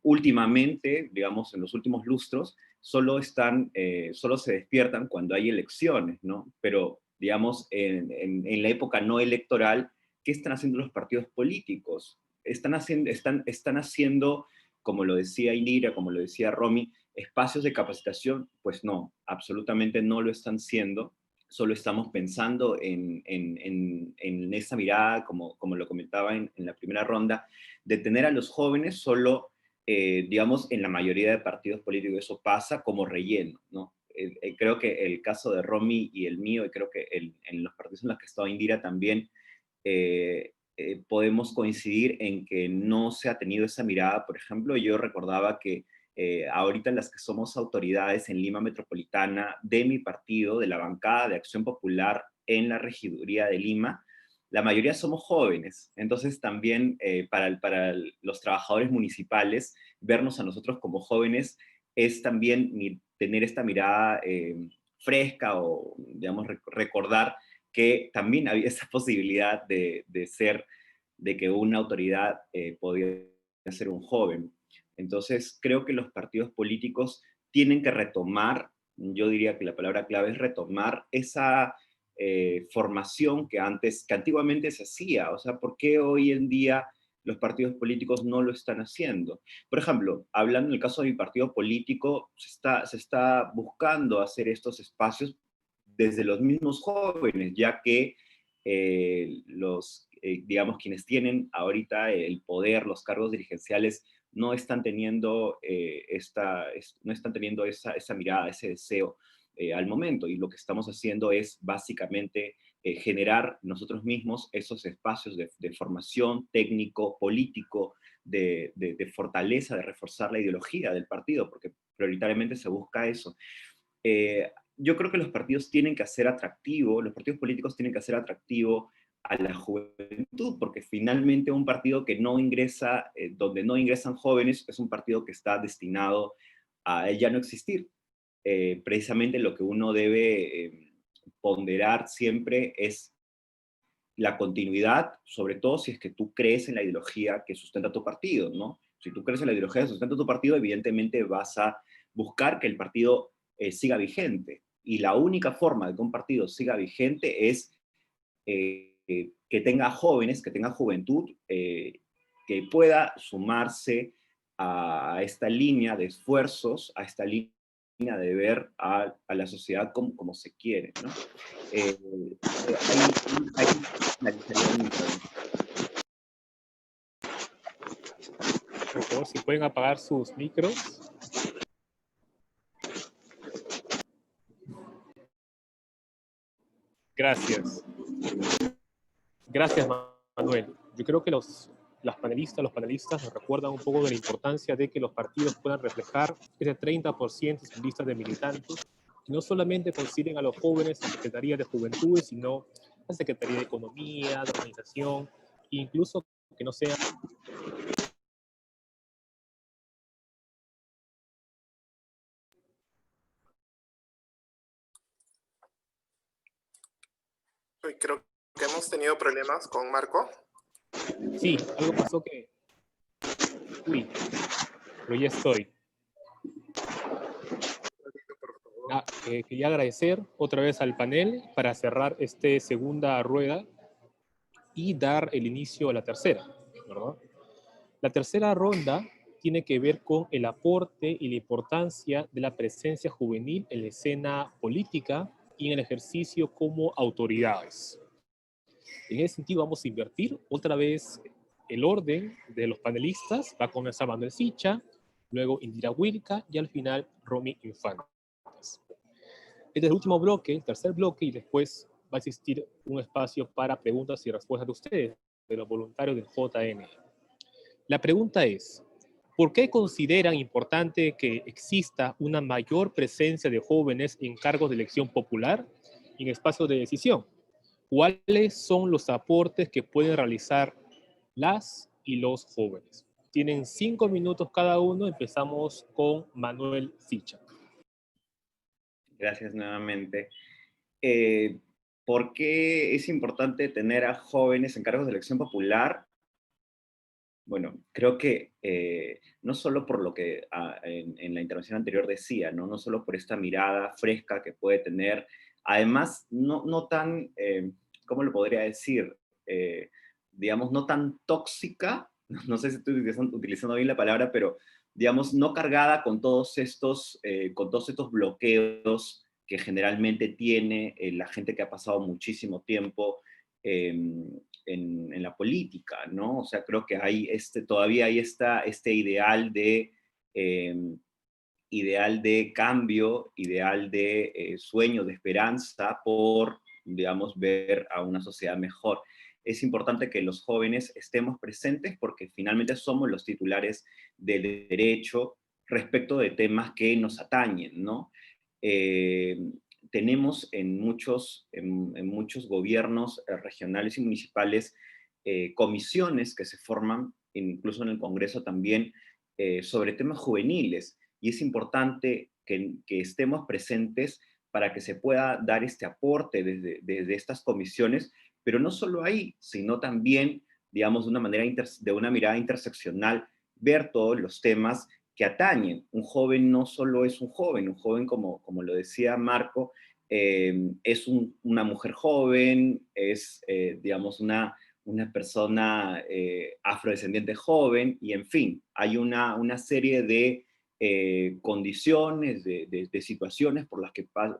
últimamente, digamos, en los últimos lustros, solo se despiertan cuando hay elecciones, ¿no? Pero, digamos, en la época no electoral, ¿qué están haciendo los partidos políticos? Están haciendo, como lo decía Indira, como lo decía Romy, espacios de capacitación. Pues no, absolutamente no lo están haciendo. Solo estamos pensando en esa mirada, como lo comentaba en la primera ronda, de tener a los jóvenes solo, digamos, en la mayoría de partidos políticos eso pasa como relleno, ¿no? Creo que el caso de Romy y el mío, y creo que en los partidos en los que estaba Indira también, podemos coincidir en que no se ha tenido esa mirada. Por ejemplo, yo recordaba que ahorita las que somos autoridades en Lima Metropolitana, de mi partido, de la bancada de Acción Popular en la regiduría de Lima, la mayoría somos jóvenes. Entonces también para los trabajadores municipales, vernos a nosotros como jóvenes es también tener esta mirada fresca, o digamos recordar que también había esa posibilidad de que una autoridad podía ser un joven. Entonces, creo que los partidos políticos tienen que retomar, yo diría que la palabra clave es retomar esa formación que antiguamente se hacía. O sea, ¿por qué hoy en día los partidos políticos no lo están haciendo? Por ejemplo, hablando en el caso de mi partido político, se está buscando hacer estos espacios desde los mismos jóvenes, ya que digamos, quienes tienen ahorita el poder, los cargos dirigenciales, no están teniendo, esa mirada, ese deseo al momento, y lo que estamos haciendo es básicamente generar nosotros mismos esos espacios de formación técnico, político, de fortaleza, de reforzar la ideología del partido, porque prioritariamente se busca eso. Yo creo que los partidos tienen que hacer atractivo, los partidos políticos tienen que hacer atractivo a la juventud, porque finalmente un partido que no ingresa, donde no ingresan jóvenes, es un partido que está destinado a ya no existir. Precisamente lo que uno debe ponderar siempre es la continuidad, sobre todo si es que tú crees en la ideología que sustenta tu partido, ¿no? Si tú crees en la ideología que sustenta tu partido, evidentemente vas a buscar que el partido siga vigente. Y la única forma de que un partido siga vigente es que tenga jóvenes, que tenga juventud, que pueda sumarse a esta línea de esfuerzos, a esta línea de ver a la sociedad como se quiere, ¿no? Por favor, si pueden apagar sus micros. Gracias. Gracias, Manuel. Yo creo que los panelistas nos recuerdan un poco de la importancia de que los partidos puedan reflejar ese 30% en sus listas de militantes, que no solamente consideren a los jóvenes en Secretaría de Juventudes, sino la Secretaría de Economía, de Organización, e incluso que no sean... Creo que hemos tenido problemas con Marco. Sí, algo pasó que... Uy, pero ya estoy. Quería agradecer otra vez al panel para cerrar esta segunda rueda y dar el inicio a la tercera, ¿verdad? La tercera ronda tiene que ver con el aporte y la importancia de la presencia juvenil en la escena política y en el ejercicio como autoridades. En ese sentido vamos a invertir otra vez el orden de los panelistas. Va a comenzar Manuel Sicha, luego Indira Wilca y al final Romy Infantes. Este es el último bloque, el tercer bloque, y después va a existir un espacio para preguntas y respuestas de ustedes, de los voluntarios del JN. La pregunta es, ¿por qué consideran importante que exista una mayor presencia de jóvenes en cargos de elección popular y en espacios de decisión? ¿Cuáles son los aportes que pueden realizar las y los jóvenes? Tienen 5 minutos cada uno. Empezamos con Manuel Sicha. Gracias nuevamente. ¿Por qué es importante tener a jóvenes en cargos de elección popular? Bueno, creo que no solo por lo que en la intervención anterior decía, ¿no? No solo por esta mirada fresca que puede tener, además, no tan, ¿cómo lo podría decir? Digamos, no tan tóxica, no sé si estoy utilizando bien la palabra, pero digamos, no cargada con todos estos bloqueos que generalmente tiene la gente que ha pasado muchísimo tiempo en la política, ¿no? O sea, creo que todavía hay este ideal de cambio, ideal de sueño, de esperanza por, digamos, ver a una sociedad mejor. Es importante que los jóvenes estemos presentes porque finalmente somos los titulares del derecho respecto de temas que nos atañen, ¿no? Tenemos en muchos gobiernos regionales y municipales comisiones que se forman, incluso en el Congreso también, sobre temas juveniles, y es importante que estemos presentes para que se pueda dar este aporte desde estas comisiones, pero no solo ahí, sino también, digamos, de una mirada interseccional, ver todos los temas que atañen. Un joven no solo es un joven como lo decía Marco, es una mujer joven, es, digamos, una persona afrodescendiente joven, y en fin, hay una serie de condiciones, de situaciones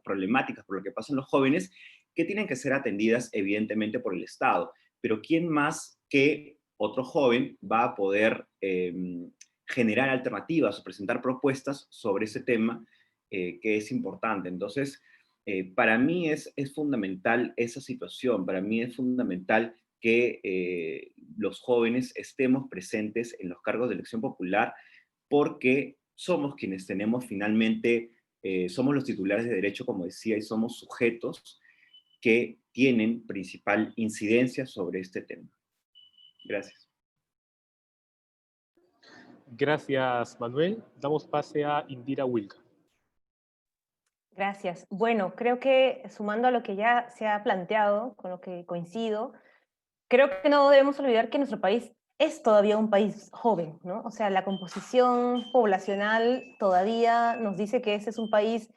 problemáticas por las que pasan los jóvenes, que tienen que ser atendidas evidentemente por el Estado. Pero ¿quién más que otro joven va a poder generar alternativas o presentar propuestas sobre ese tema que es importante? Entonces, para mí es fundamental esa situación, para mí es fundamental que los jóvenes estemos presentes en los cargos de elección popular, porque somos quienes tenemos finalmente, somos los titulares de derecho, como decía, y somos sujetos que tienen principal incidencia sobre este tema. Gracias. Gracias, Manuel. Damos pase a Indira Wilca. Gracias. Bueno, creo que sumando a lo que ya se ha planteado, con lo que coincido, creo que no debemos olvidar que nuestro país es todavía un país joven, ¿no? O sea, la composición poblacional todavía nos dice que ese es un país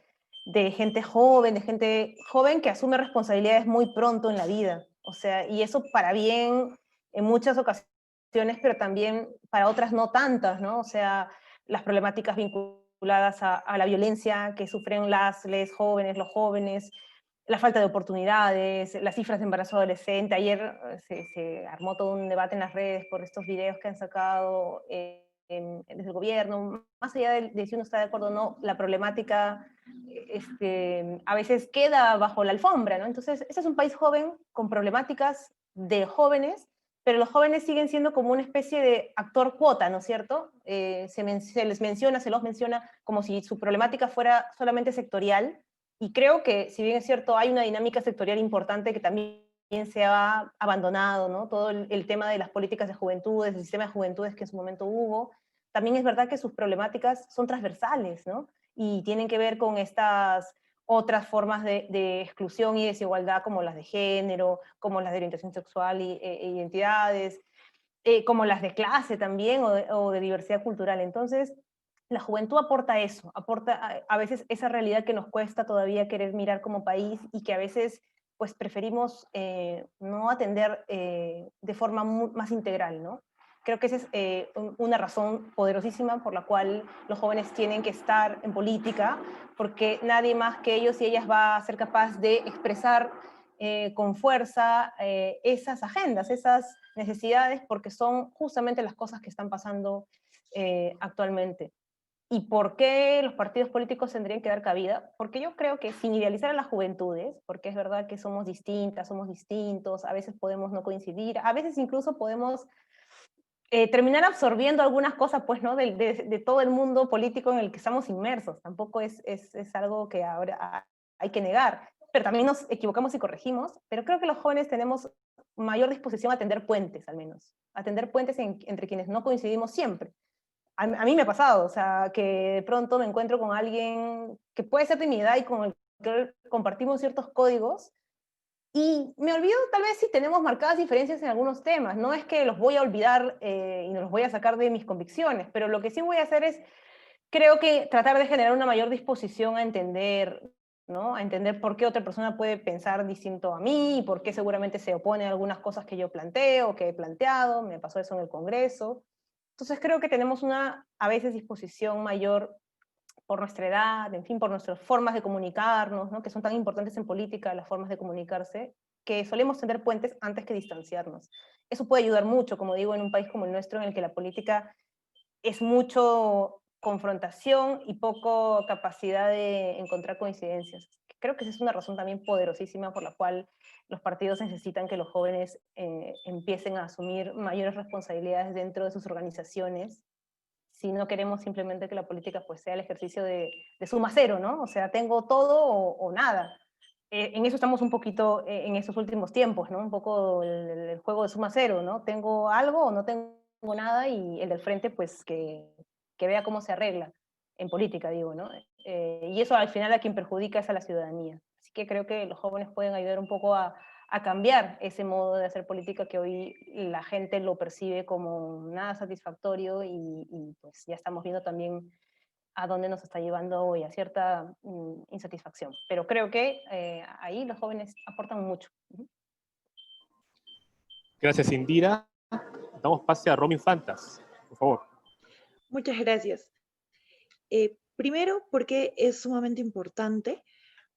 de gente joven que asume responsabilidades muy pronto en la vida. O sea, y eso para bien en muchas ocasiones, pero también para otras no tantas, ¿no? O sea, las problemáticas vinculadas a la violencia que sufren les jóvenes, los jóvenes, la falta de oportunidades, las cifras de embarazo adolescente. Ayer se armó todo un debate en las redes por estos videos que han sacado desde el gobierno. Más allá de si uno está de acuerdo o no, la problemática a veces queda bajo la alfombra, ¿no? Entonces, este es un país joven con problemáticas de jóvenes, pero los jóvenes siguen siendo como una especie de actor cuota, ¿no es cierto? Se los menciona como si su problemática fuera solamente sectorial, y creo que, si bien es cierto, hay una dinámica sectorial importante que también se ha abandonado, ¿no? Todo el tema de las políticas de juventudes, del sistema de juventudes que en su momento hubo, también es verdad que sus problemáticas son transversales, ¿no? Y tienen que ver con estas otras formas de exclusión y desigualdad, como las de género, como las de orientación sexual e identidades, como las de clase también, o de diversidad cultural. Entonces, la juventud aporta eso, aporta a veces esa realidad que nos cuesta todavía querer mirar como país, y que a veces pues preferimos no atender de forma más integral, ¿no? Creo que esa es una razón poderosísima por la cual los jóvenes tienen que estar en política, porque nadie más que ellos y ellas va a ser capaz de expresar con fuerza esas agendas, esas necesidades, porque son justamente las cosas que están pasando actualmente. ¿Y por qué los partidos políticos tendrían que dar cabida? Porque yo creo que, sin idealizar a las juventudes, porque es verdad que somos distintas, somos distintos, a veces podemos no coincidir, a veces incluso podemos terminar absorbiendo algunas cosas, pues, ¿no? De todo el mundo político en el que estamos inmersos. Tampoco es algo que ahora hay que negar, pero también nos equivocamos y corregimos. Pero creo que los jóvenes tenemos mayor disposición a tender puentes, al menos, a tender puentes entre quienes no coincidimos siempre. A mí me ha pasado, o sea, que de pronto me encuentro con alguien que puede ser de mi edad y con el que compartimos ciertos códigos, y me olvido tal vez si tenemos marcadas diferencias en algunos temas. No es que los voy a olvidar y no los voy a sacar de mis convicciones, pero lo que sí voy a hacer es, creo que tratar de generar una mayor disposición a entender, ¿no? A entender por qué otra persona puede pensar distinto a mí, y por qué seguramente se opone a algunas cosas que yo planteo, que he planteado. Me pasó eso en el Congreso. Entonces creo que tenemos una, a veces, disposición mayor por nuestra edad, en fin, por nuestras formas de comunicarnos, ¿no? Que son tan importantes en política, las formas de comunicarse, que solemos tender puentes antes que distanciarnos. Eso puede ayudar mucho, como digo, en un país como el nuestro, en el que la política es mucho confrontación y poco capacidad de encontrar coincidencias. Creo que esa es una razón también poderosísima por la cual los partidos necesitan que los jóvenes empiecen a asumir mayores responsabilidades dentro de sus organizaciones, si no queremos simplemente que la política pues sea el ejercicio de suma cero, ¿no? O sea, tengo todo o nada. En eso estamos un poquito en estos últimos tiempos, ¿no? Un poco el juego de suma cero, ¿no? Tengo algo o no tengo nada, y el del frente pues que vea cómo se arregla, en política digo, ¿no? Y eso al final a quien perjudica es a la ciudadanía. Así que creo que los jóvenes pueden ayudar un poco a cambiar ese modo de hacer política, que hoy la gente lo percibe como nada satisfactorio, y pues ya estamos viendo también a dónde nos está llevando hoy, a cierta insatisfacción. Pero creo que ahí los jóvenes aportan mucho. Gracias, Indira. Damos pase a Romy Fantas, por favor. Muchas gracias. Primero, porque es sumamente importante,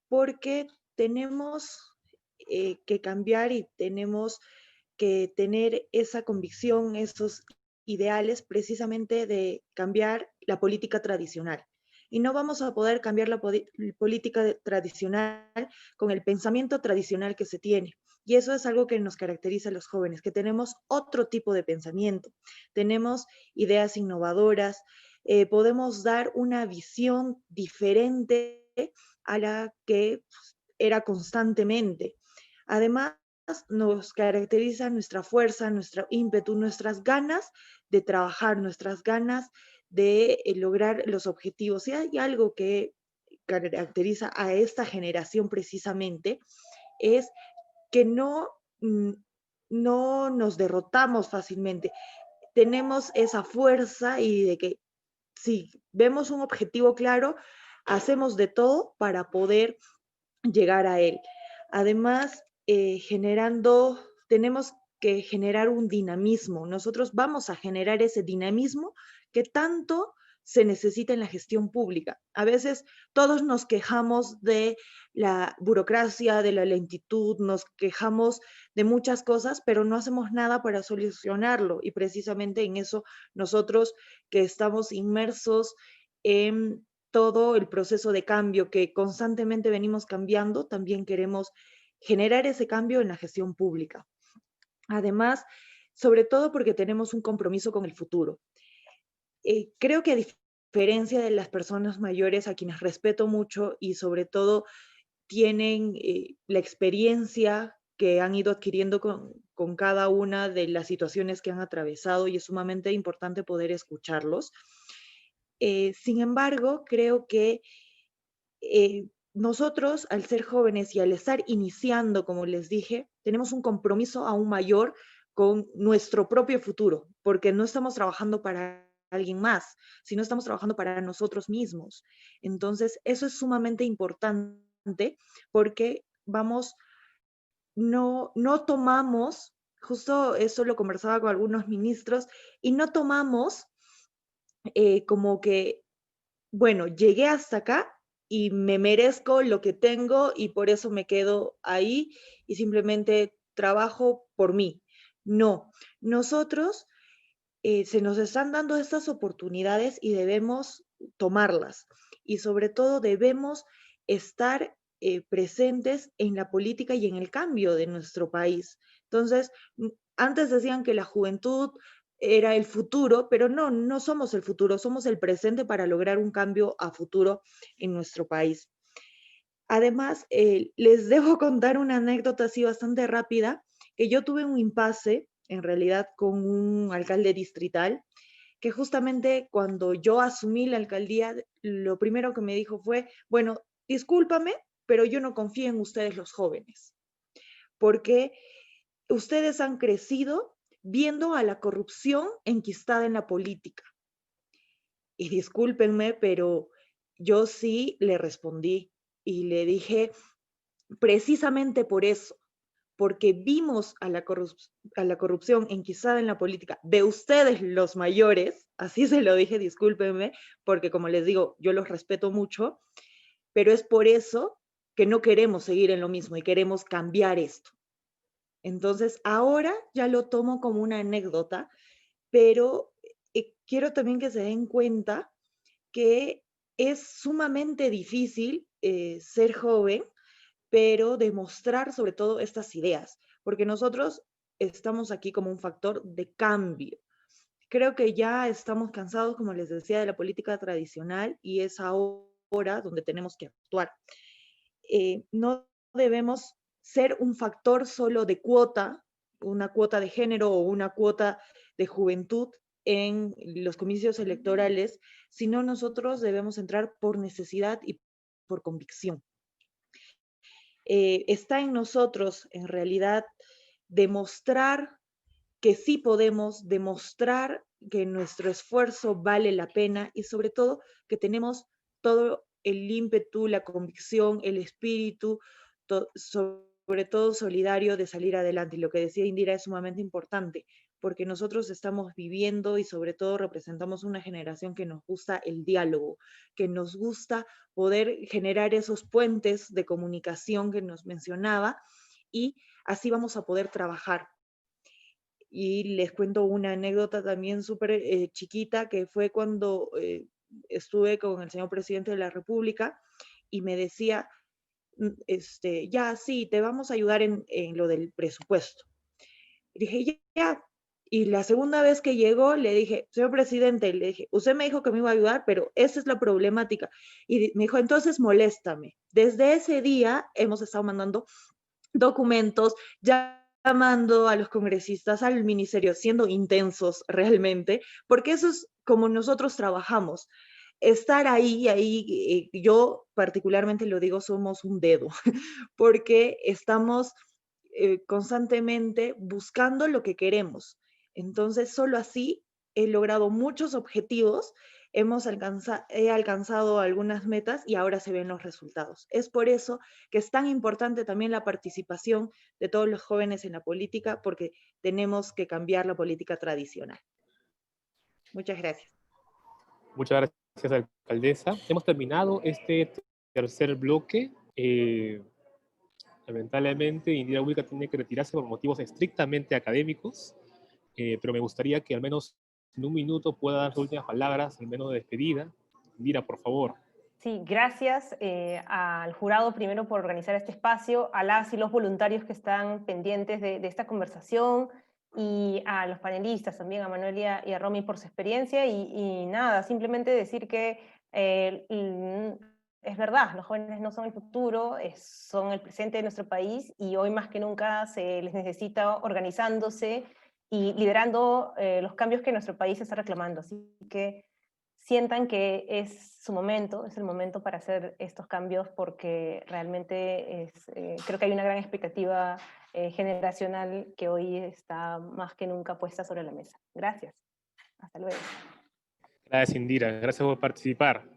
porque tenemos que cambiar y tenemos que tener esa convicción, esos ideales, precisamente de cambiar la política tradicional. Y no vamos a poder cambiar la política tradicional con el pensamiento tradicional que se tiene. Y eso es algo que nos caracteriza a los jóvenes, que tenemos otro tipo de pensamiento, tenemos ideas innovadoras, podemos dar una visión diferente a la que era constantemente. Además, nos caracteriza nuestra fuerza, nuestro ímpetu, nuestras ganas de trabajar, nuestras ganas de lograr los objetivos. Y hay algo que caracteriza a esta generación precisamente, es que no nos derrotamos fácilmente. Tenemos esa fuerza, y de que si vemos un objetivo claro, hacemos de todo para poder llegar a él. Además, tenemos que generar un dinamismo. Nosotros vamos a generar ese dinamismo que tanto se necesita en la gestión pública. A veces todos nos quejamos de la burocracia, de la lentitud, nos quejamos de muchas cosas, pero no hacemos nada para solucionarlo. Y precisamente en eso nosotros, que estamos inmersos en todo el proceso de cambio que constantemente venimos cambiando, también queremos generar ese cambio en la gestión pública. Además, sobre todo porque tenemos un compromiso con el futuro. Creo que a diferencia de las personas mayores, a quienes respeto mucho y sobre todo tienen la experiencia que han ido adquiriendo con cada una de las situaciones que han atravesado y es sumamente importante poder escucharlos. Sin embargo, creo que nosotros, al ser jóvenes y al estar iniciando, como les dije, tenemos un compromiso aún mayor con nuestro propio futuro, porque no estamos trabajando para alguien más, sino estamos trabajando para nosotros mismos. Entonces, eso es sumamente importante porque no tomamos, justo eso lo conversaba con algunos ministros, y no tomamos como que, bueno, llegué hasta acá y me merezco lo que tengo y por eso me quedo ahí y simplemente trabajo por mí. No, nosotros se nos están dando estas oportunidades y debemos tomarlas. Y sobre todo debemos estar presentes en la política y en el cambio de nuestro país. Entonces, antes decían que la juventud era el futuro, pero no somos el futuro, somos el presente para lograr un cambio a futuro en nuestro país. Además, les debo contar una anécdota así bastante rápida, que yo tuve un impasse, en realidad, con un alcalde distrital, que justamente cuando yo asumí la alcaldía, lo primero que me dijo fue, bueno, discúlpame, pero yo no confío en ustedes los jóvenes, porque ustedes han crecido viendo a la corrupción enquistada en la política. Y discúlpenme, pero yo sí le respondí y le dije, precisamente por eso, porque vimos a la corrupción enquistada en la política de ustedes los mayores, así se lo dije, discúlpenme, porque como les digo, yo los respeto mucho, pero es por eso que no queremos seguir en lo mismo y queremos cambiar esto. Entonces, ahora ya lo tomo como una anécdota, pero quiero también que se den cuenta que es sumamente difícil ser joven, pero demostrar sobre todo estas ideas, porque nosotros estamos aquí como un factor de cambio. Creo que ya estamos cansados, como les decía, de la política tradicional y es ahora donde tenemos que actuar. No debemos ser un factor solo de cuota, una cuota de género o una cuota de juventud en los comicios electorales, sino nosotros debemos entrar por necesidad y por convicción. Está en nosotros, en realidad, demostrar que sí podemos, demostrar que nuestro esfuerzo vale la pena y sobre todo que tenemos todo el ímpetu, la convicción, el espíritu, sobre todo solidario de salir adelante. Y lo que decía Indira es sumamente importante, porque nosotros estamos viviendo y sobre todo representamos una generación que nos gusta el diálogo, que nos gusta poder generar esos puentes de comunicación que nos mencionaba y así vamos a poder trabajar. Y les cuento una anécdota también súper chiquita, que fue cuando estuve con el señor presidente de la República y me decía, ya, sí, te vamos a ayudar en lo del presupuesto. Y dije, ya. Y la segunda vez que llegó, le dije, señor presidente, le dije, usted me dijo que me iba a ayudar, pero esa es la problemática. Y me dijo, entonces moléstame. Desde ese día hemos estado mandando documentos, llamando a los congresistas, al ministerio, siendo intensos realmente, porque eso es como nosotros trabajamos. Estar ahí, yo particularmente lo digo, somos un dedo, porque estamos constantemente buscando lo que queremos. Entonces, solo así he logrado muchos objetivos, he alcanzado algunas metas y ahora se ven los resultados. Es por eso que es tan importante también la participación de todos los jóvenes en la política, porque tenemos que cambiar la política tradicional. Muchas gracias. Muchas gracias, alcaldesa. Hemos terminado este tercer bloque. Lamentablemente, Indira Wilca tiene que retirarse por motivos estrictamente académicos, pero me gustaría que al menos en un minuto pueda dar sus últimas palabras, al menos de despedida. Indira, por favor. Sí, gracias al jurado primero por organizar este espacio, a las y los voluntarios que están pendientes de esta conversación, y a los panelistas también, a Manuel y a Romy por su experiencia, y nada, simplemente decir que es verdad, los jóvenes no son el futuro, son el presente de nuestro país, y hoy más que nunca se les necesita organizándose y liderando los cambios que nuestro país está reclamando. Así que sientan que es su momento, es el momento para hacer estos cambios, porque realmente creo que hay una gran expectativa generacional que hoy está más que nunca puesta sobre la mesa. Gracias. Hasta luego. Gracias, Indira. Gracias por participar.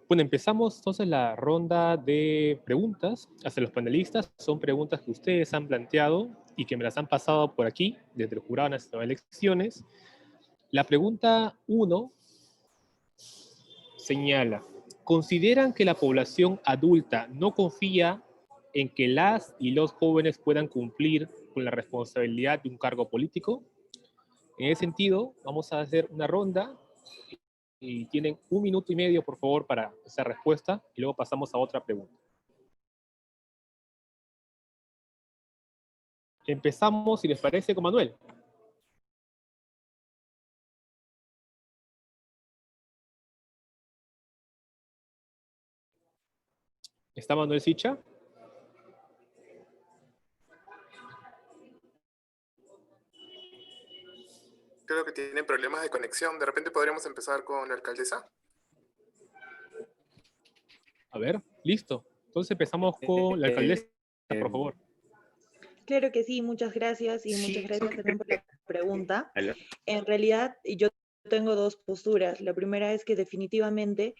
Bueno, empezamos entonces la ronda de preguntas hacia los panelistas. Son preguntas que ustedes han planteado y que me las han pasado por aquí, desde el Jurado Nacional de Elecciones. La pregunta 1 señala: ¿consideran que la población adulta no confía en que las y los jóvenes puedan cumplir con la responsabilidad de un cargo político? En ese sentido, vamos a hacer una ronda y tienen 1 minuto y medio, por favor, para esa respuesta, y luego pasamos a otra pregunta. Empezamos, si les parece, con Manuel. ¿Está Manuel Sicha? Creo que tienen problemas de conexión. De repente podríamos empezar con la alcaldesa. A ver, listo. Entonces empezamos con la alcaldesa, por favor. Claro que sí, muchas gracias y muchas gracias también por la pregunta. ¿Aló? En realidad, yo tengo dos posturas. La primera es que definitivamente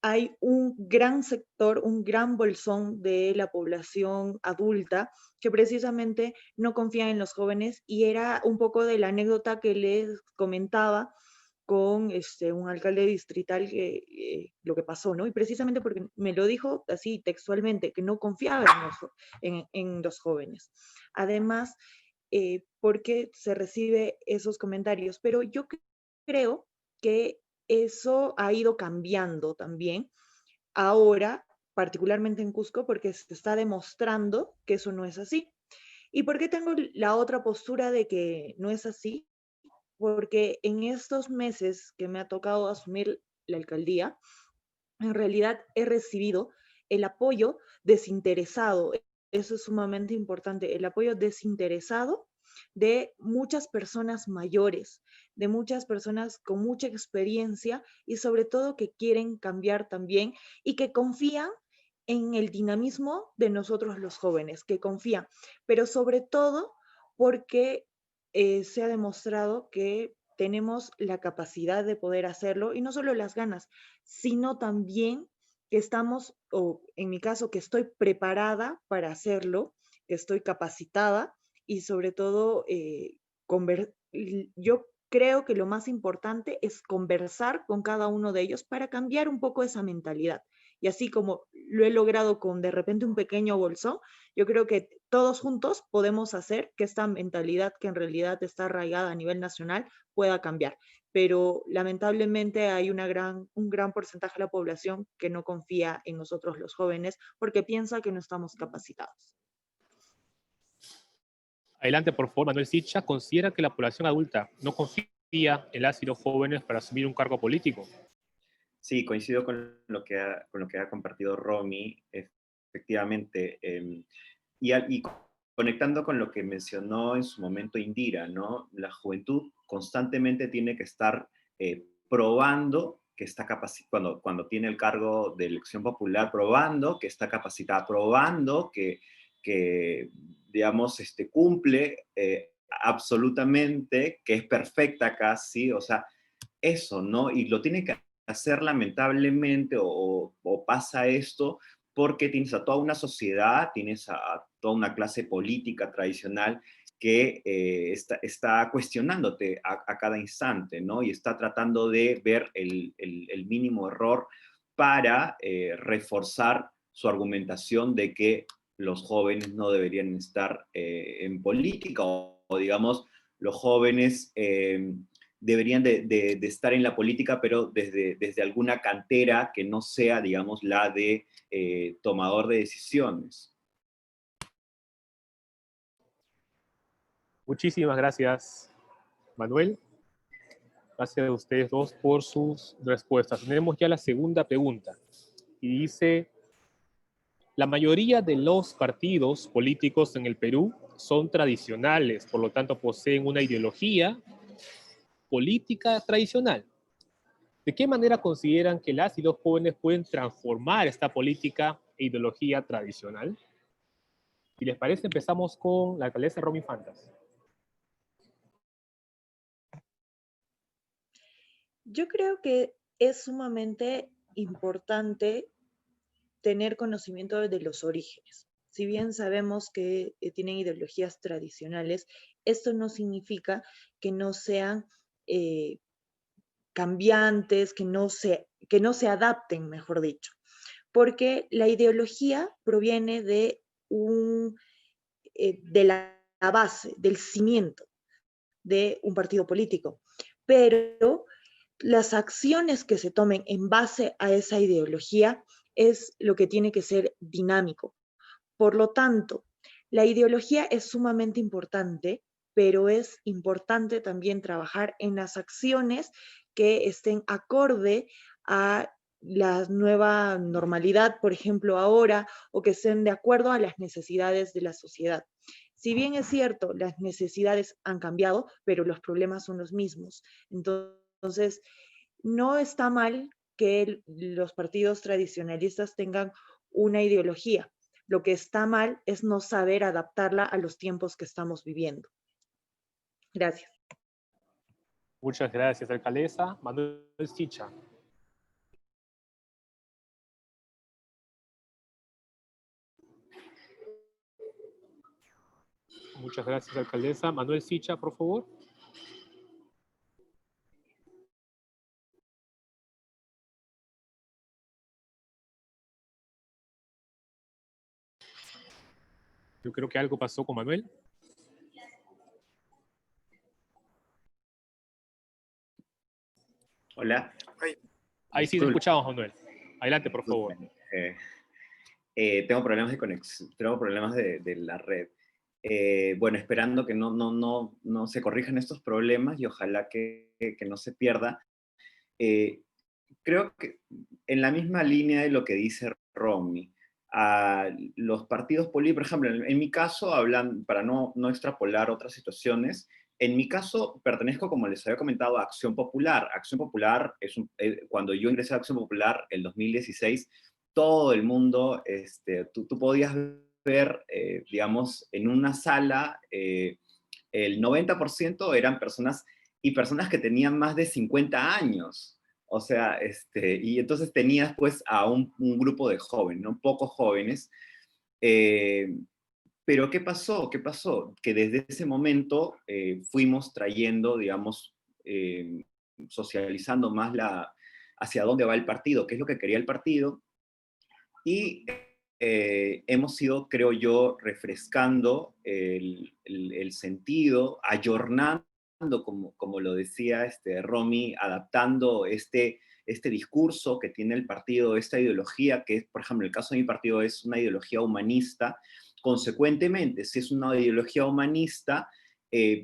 hay un gran sector, un gran bolsón de la población adulta que precisamente no confía en los jóvenes, y era un poco de la anécdota que les comentaba con un alcalde distrital, lo que pasó, ¿no? Y precisamente porque me lo dijo así textualmente, que no confiaba en los jóvenes. Además, porque se recibe esos comentarios, pero yo creo que eso ha ido cambiando también ahora, particularmente en Cusco, porque se está demostrando que eso no es así. ¿Y por qué tengo la otra postura de que no es así? Porque en estos meses que me ha tocado asumir la alcaldía, en realidad he recibido el apoyo desinteresado. Eso es sumamente importante, el apoyo desinteresado de muchas personas mayores, de muchas personas con mucha experiencia, y sobre todo que quieren cambiar también y que confían en el dinamismo de nosotros los jóvenes, que confían, pero sobre todo porque se ha demostrado que tenemos la capacidad de poder hacerlo, y no solo las ganas, sino también que estamos, o en mi caso, que estoy preparada para hacerlo, que estoy capacitada, y sobre todo, yo creo que lo más importante es conversar con cada uno de ellos para cambiar un poco esa mentalidad. Y así como lo he logrado con de repente un pequeño bolsón, yo creo que todos juntos podemos hacer que esta mentalidad, que en realidad está arraigada a nivel nacional, pueda cambiar. Pero lamentablemente hay un gran porcentaje de la población que no confía en nosotros los jóvenes porque piensa que no estamos capacitados. Adelante, por favor, Manuel Sicha. ¿Considera que la población adulta no confía en las y los jóvenes para asumir un cargo político? Sí, coincido con lo que ha compartido Romy, efectivamente. Y conectando con lo que mencionó en su momento Indira, ¿no? La juventud constantemente tiene que estar probando que está capacitada, cuando tiene el cargo de elección popular, probando que está capacitada, probando que digamos, cumple absolutamente, que es perfecta casi, o sea, eso, ¿no? Y lo tiene que hacer lamentablemente, o pasa esto, porque tienes a toda una sociedad, tienes a toda una clase política tradicional que está cuestionándote a cada instante, ¿no? Y está tratando de ver el mínimo error para reforzar su argumentación de que los jóvenes no deberían estar en política, o digamos, los jóvenes deberían de estar en la política, pero desde alguna cantera que no sea, digamos, la de tomador de decisiones. Muchísimas gracias, Manuel. Gracias a ustedes dos por sus respuestas. Tenemos ya la segunda pregunta. Y dice, la mayoría de los partidos políticos en el Perú son tradicionales, por lo tanto poseen una ideología política tradicional. ¿De qué manera consideran que las y los jóvenes pueden transformar esta política e ideología tradicional? Si les parece, empezamos con la alcaldesa Romy Fantas. Yo creo que es sumamente importante tener conocimiento de los orígenes. Si bien sabemos que tienen ideologías tradicionales, esto no significa que no sean cambiantes, que no se adapten, mejor dicho, porque la ideología proviene de la base, del cimiento de un partido político, pero las acciones que se tomen en base a esa ideología es lo que tiene que ser dinámico. Por lo tanto, la ideología es sumamente importante, pero es importante también trabajar en las acciones que estén acorde a la nueva normalidad, por ejemplo, ahora, o que estén de acuerdo a las necesidades de la sociedad. Si bien es cierto, las necesidades han cambiado, pero los problemas son los mismos. Entonces, no está mal que los partidos tradicionalistas tengan una ideología. Lo que está mal es no saber adaptarla a los tiempos que estamos viviendo. Gracias. Muchas gracias, alcaldesa. Manuel Sicha. Muchas gracias, alcaldesa. Manuel Sicha, por favor. Yo creo que algo pasó con Manuel. Hola. Ahí sí te escuchamos, Manuel. Adelante, por favor. Tengo problemas de conexión, tengo problemas de la red. Bueno, esperando que no se corrijan estos problemas y ojalá que no se pierda. Creo que en la misma línea de lo que dice Romy, a los partidos políticos, por ejemplo, en mi caso, para no extrapolar otras situaciones, en mi caso pertenezco, como les había comentado, a Acción Popular. Acción Popular, cuando yo ingresé a Acción Popular, el 2016, todo el mundo, tú podías ver, digamos, en una sala, el 90% eran personas que tenían más de 50 años. O sea, y entonces tenías pues a un grupo de jóvenes, ¿no? Pocos jóvenes. Pero ¿qué pasó? ¿Qué pasó? Que desde ese momento fuimos trayendo, digamos, socializando más hacia dónde va el partido, qué es lo que quería el partido. Y hemos ido, creo yo, refrescando el sentido, ayornando, como lo decía Romy, adaptando este discurso que tiene el partido, esta ideología, que es, por ejemplo, el caso de mi partido es una ideología humanista. Consecuentemente, si es una ideología humanista,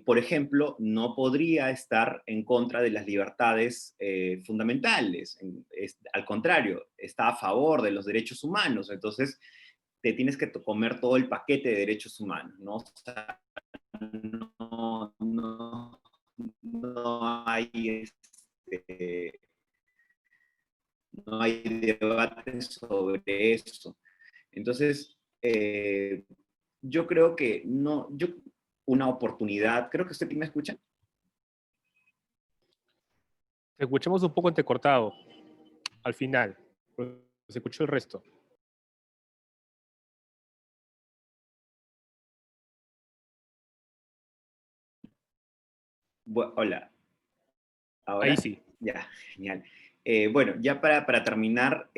por ejemplo, no podría estar en contra de las libertades fundamentales. Al contrario, está a favor de los derechos humanos. Entonces, te tienes que comer todo el paquete de derechos humanos, ¿no? O sea, no hay debate sobre eso. Entonces, yo creo que una oportunidad, creo que usted me escucha. Te escuchamos un poco entrecortado al final, pero se escuchó el resto. Hola. ¿Ahora? Ahí sí. Ya, genial. Bueno, ya para terminar,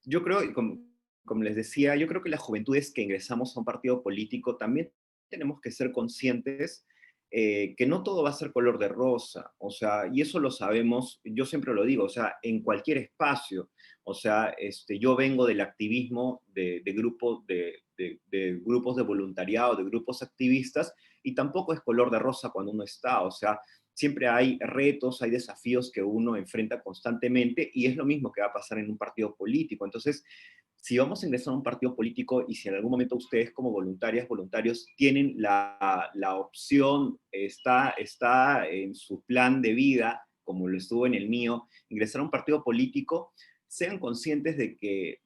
yo creo, como les decía, yo creo que las juventudes que ingresamos a un partido político también tenemos que ser conscientes que no todo va a ser color de rosa, o sea, y eso lo sabemos, yo siempre lo digo, o sea, en cualquier espacio, o sea, yo vengo del activismo de grupos de grupos de voluntariado, de grupos activistas, y tampoco es color de rosa cuando uno está, o sea, siempre hay retos, hay desafíos que uno enfrenta constantemente, y es lo mismo que va a pasar en un partido político. Entonces, si vamos a ingresar a un partido político y si en algún momento ustedes como voluntarias, voluntarios tienen la opción, está en su plan de vida, como lo estuvo en el mío, ingresar a un partido político, sean conscientes de que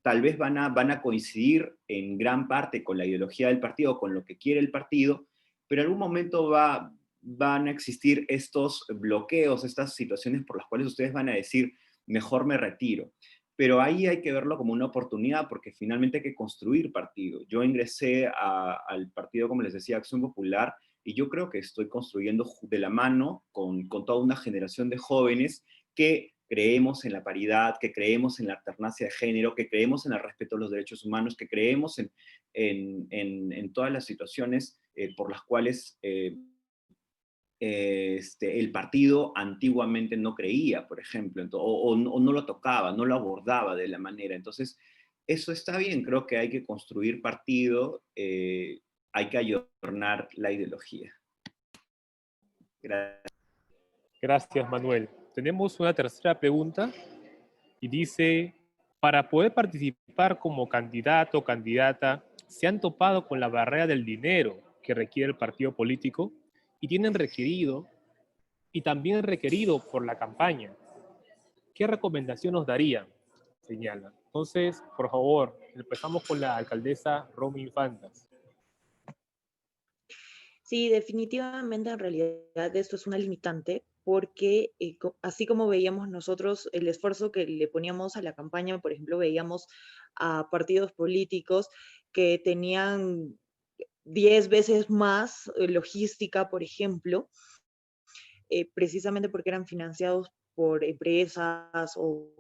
tal vez van a coincidir en gran parte con la ideología del partido, con lo que quiere el partido, pero en algún momento van a existir estos bloqueos, estas situaciones por las cuales ustedes van a decir, mejor me retiro. Pero ahí hay que verlo como una oportunidad, porque finalmente hay que construir partido. Yo ingresé al partido, como les decía, Acción Popular, y yo creo que estoy construyendo de la mano con toda una generación de jóvenes que creemos en la paridad, que creemos en la alternancia de género, que creemos en el respeto a los derechos humanos, que creemos en todas las situaciones por las cuales el partido antiguamente no creía, por ejemplo, o no lo tocaba, no lo abordaba de la manera. Entonces, eso está bien, creo que hay que construir partido, hay que ayornar la ideología. Gracias. Gracias, Manuel. Tenemos una tercera pregunta y dice, para poder participar como candidato o candidata, ¿se han topado con la barrera del dinero que requiere el partido político y tienen requerido y también requerido por la campaña? ¿Qué recomendación nos darían? Señala. Entonces, por favor, empezamos con la alcaldesa Romy Infantas. Sí, definitivamente en realidad esto es una limitante porque así como veíamos nosotros el esfuerzo que le poníamos a la campaña, por ejemplo, veíamos a partidos políticos que tenían 10 veces más logística, por ejemplo, precisamente porque eran financiados por empresas o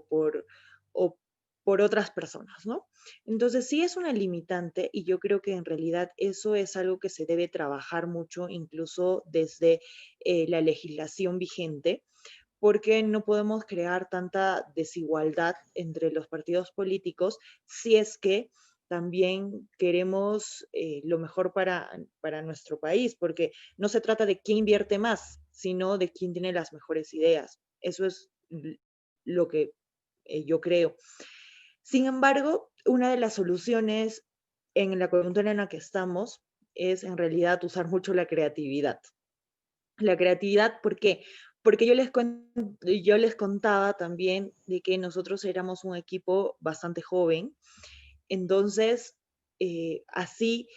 por otras personas, ¿no? Entonces sí es una limitante y yo creo que en realidad eso es algo que se debe trabajar mucho, incluso desde la legislación vigente, porque no podemos crear tanta desigualdad entre los partidos políticos si es que también queremos lo mejor para nuestro país, porque no se trata de quién invierte más, sino de quién tiene las mejores ideas. Eso es lo que yo creo. Sin embargo, una de las soluciones en la coyuntura en la que estamos es en realidad usar mucho la creatividad. La creatividad, ¿por qué? Porque yo les contaba también de que nosotros éramos un equipo bastante joven, entonces así,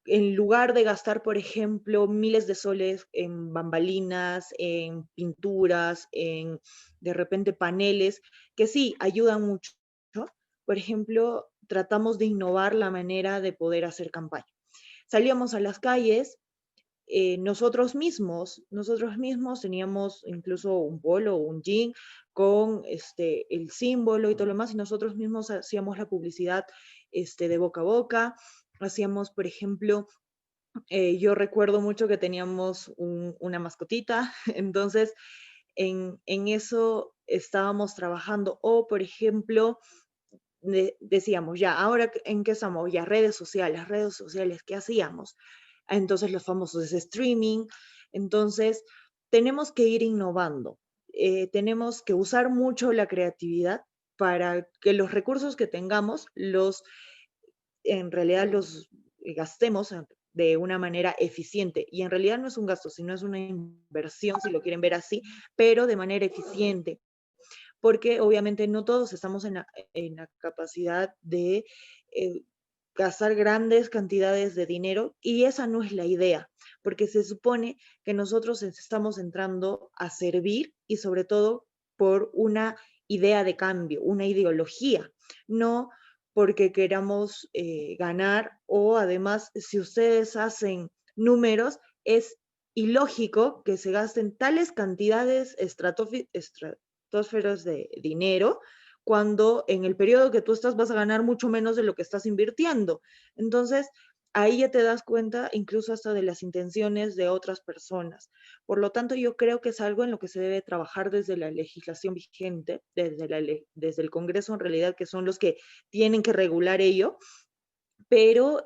en lugar de gastar, por ejemplo, miles de soles en bambalinas, en pinturas, en de repente paneles, que sí, ayudan mucho, ¿no? Por ejemplo, tratamos de innovar la manera de poder hacer campaña. Salíamos a las calles, nosotros mismos teníamos incluso un polo o un jean con el símbolo y todo lo demás, y nosotros mismos hacíamos la publicidad de boca a boca, hacíamos, por ejemplo, yo recuerdo mucho que teníamos una mascotita, entonces en eso estábamos trabajando, o por ejemplo, decíamos, ya, ahora en qué estamos, ya redes sociales, ¿qué hacíamos? Entonces los famosos streaming, entonces tenemos que ir innovando, tenemos que usar mucho la creatividad para que los recursos que tengamos en realidad los gastemos de una manera eficiente. Y en realidad no es un gasto, sino es una inversión, si lo quieren ver así, pero de manera eficiente. Porque obviamente no todos estamos en la capacidad de gastar grandes cantidades de dinero y esa no es la idea, porque se supone que nosotros estamos entrando a servir y sobre todo por una idea de cambio, una ideología, no porque queramos ganar o además si ustedes hacen números es ilógico que se gasten tales cantidades estratosferas de dinero cuando en el periodo que tú estás vas a ganar mucho menos de lo que estás invirtiendo. Entonces, ahí ya te das cuenta incluso hasta de las intenciones de otras personas. Por lo tanto, yo creo que es algo en lo que se debe trabajar desde la legislación vigente, desde el Congreso en realidad, que son los que tienen que regular ello, pero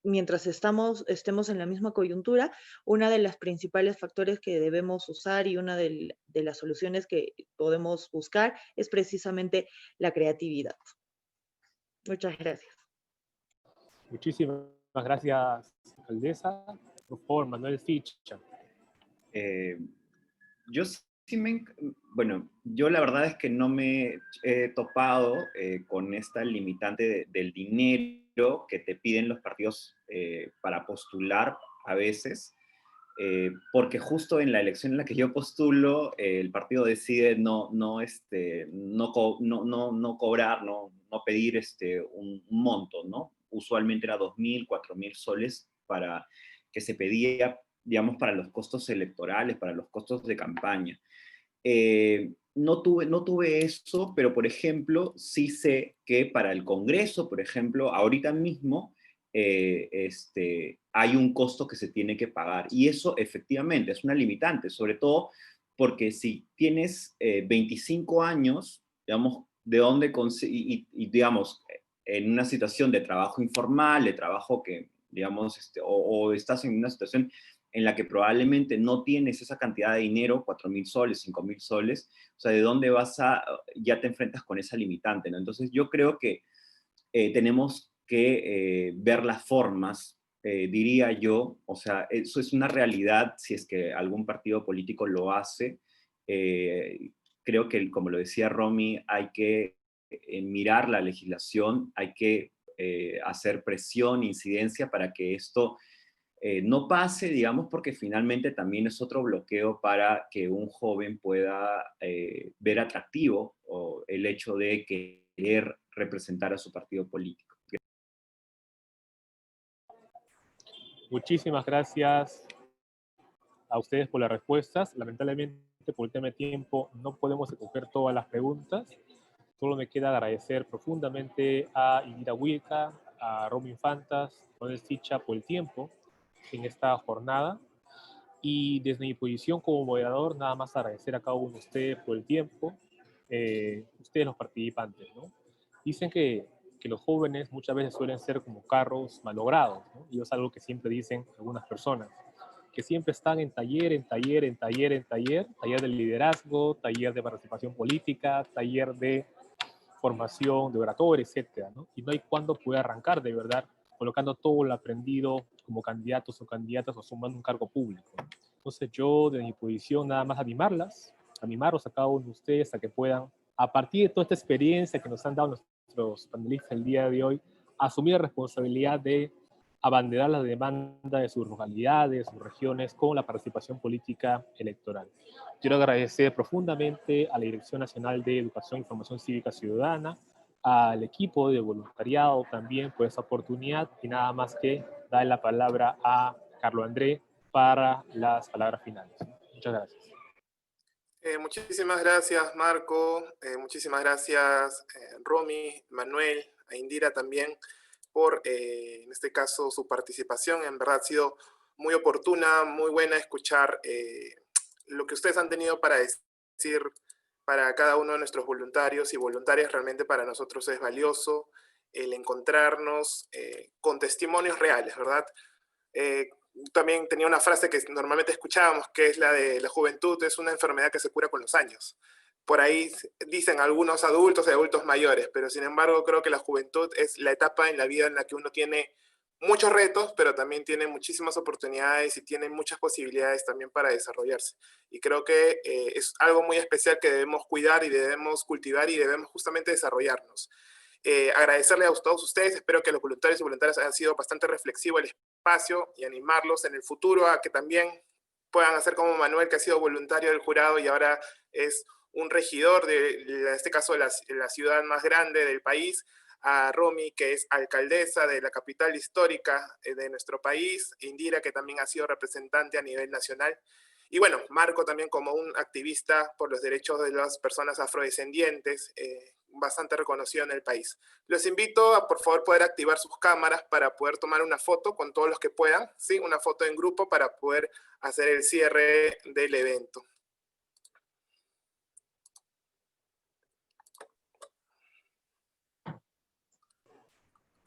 mientras estemos en la misma coyuntura, una de las principales factores que debemos usar y una de las soluciones que podemos buscar es precisamente la creatividad. Muchas gracias. Muchísimas gracias, alcaldesa. Por favor, Manuel Ficha. Yo sí bueno, yo la verdad es que no me he topado con esta limitante del dinero que te piden los partidos para postular a veces, porque justo en la elección en la que yo postulo, el partido decide no cobrar, no pedir un monto, ¿no? Usualmente era 2.000, 4.000 soles para que se pedía, digamos, para los costos electorales, para los costos de campaña. No tuve eso, pero por ejemplo, sí sé que para el Congreso, por ejemplo, ahorita mismo hay un costo que se tiene que pagar. Y eso efectivamente es una limitante, sobre todo porque si tienes 25 años, digamos, de dónde digamos, en una situación de trabajo informal, de trabajo que, digamos, o estás en una situación en la que probablemente no tienes esa cantidad de dinero, 4.000 soles, 5.000 soles, o sea, ¿de dónde ya te enfrentas con esa limitante, ¿no? Entonces yo creo que tenemos que ver las formas, diría yo, o sea, eso es una realidad si es que algún partido político lo hace. Creo que, como lo decía Romy, hay que mirar la legislación, hay que hacer presión, incidencia para que esto no pase, digamos, porque finalmente también es otro bloqueo para que un joven pueda ver atractivo el hecho de querer representar a su partido político. Muchísimas gracias a ustedes por las respuestas. Lamentablemente, por el tema de tiempo, no podemos escoger todas las preguntas. Solo me queda agradecer profundamente a Indira Wilca, a Romy Infantas, a Manuel Ficha por el tiempo en esta jornada. Y desde mi posición como moderador, nada más agradecer a cada uno de ustedes por el tiempo, ustedes los participantes, ¿no? Dicen que los jóvenes muchas veces suelen ser como carros malogrados, ¿no? Y es algo que siempre dicen algunas personas, que siempre están en taller, en taller, en taller, en taller, taller de liderazgo, taller de participación política, taller de formación, de oratoria, etcétera, ¿no? Y no hay cuándo puede arrancar de verdad colocando todo lo aprendido como candidatos o candidatas o sumando un cargo público. Entonces yo, de mi posición, nada más animarlos a cada uno de ustedes a que puedan, a partir de toda esta experiencia que nos han dado nuestros panelistas el día de hoy, asumir la responsabilidad de abanderar la demanda de sus localidades, sus regiones, con la participación política electoral. Quiero agradecer profundamente a la Dirección Nacional de Educación y Formación Cívica Ciudadana, al equipo de voluntariado también por esta oportunidad, y nada más que dar la palabra a Carlos André para las palabras finales. Muchas gracias. Muchísimas gracias, Marco. Muchísimas gracias, Romy, Manuel, a Indira también, por, en este caso, su participación. En verdad ha sido muy oportuna, muy buena escuchar lo que ustedes han tenido para decir para cada uno de nuestros voluntarios y voluntarias. Realmente para nosotros es valioso el encontrarnos con testimonios reales, ¿verdad? También tenía una frase que normalmente escuchábamos, que es la de la juventud es una enfermedad que se cura con los años. Por ahí dicen algunos adultos y adultos mayores, pero sin embargo creo que la juventud es la etapa en la vida en la que uno tiene muchos retos, pero también tiene muchísimas oportunidades y tiene muchas posibilidades también para desarrollarse. Y creo que es algo muy especial que debemos cuidar y debemos cultivar y debemos justamente desarrollarnos. Agradecerle a todos ustedes, espero que los voluntarios y voluntarias hayan sido bastante reflexivos el espacio y animarlos en el futuro a que también puedan hacer como Manuel, que ha sido voluntario del jurado y ahora es un regidor de, en este caso, de la ciudad más grande del país, a Romy, que es alcaldesa de la capital histórica de nuestro país, Indira, que también ha sido representante a nivel nacional, y bueno, Marco también como un activista por los derechos de las personas afrodescendientes, bastante reconocido en el país. Los invito a, por favor, poder activar sus cámaras para poder tomar una foto con todos los que puedan, ¿sí? Una foto en grupo para poder hacer el cierre del evento.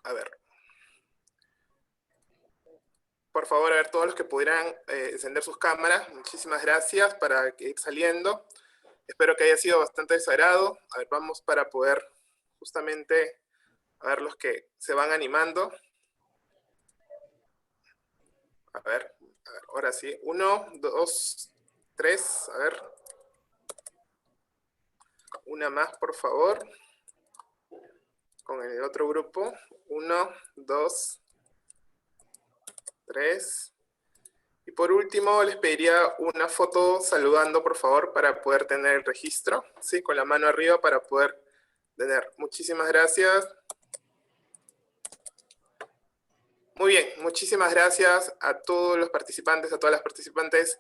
A ver. Por favor, a ver, todos los que pudieran encender sus cámaras, muchísimas gracias para ir saliendo. Espero que haya sido bastante de su agrado. A ver, vamos para poder justamente a ver los que se van animando. A ver, ahora sí. 1, 2, 3, a ver. Una más, por favor. Con el otro grupo. 1, 2, 3. Y por último, les pediría una foto saludando, por favor, para poder tener el registro, ¿sí? Con la mano arriba para poder tener. Muchísimas gracias. Muy bien, muchísimas gracias a todos los participantes, a todas las participantes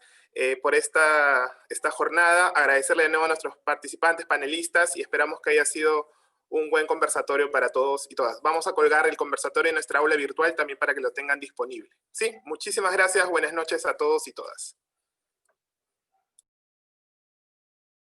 por esta jornada. Agradecerle de nuevo a nuestros participantes, panelistas, y esperamos que haya sido un buen conversatorio para todos y todas. Vamos a colgar el conversatorio en nuestra aula virtual también para que lo tengan disponible. ¿Sí? Muchísimas gracias, buenas noches a todos y todas.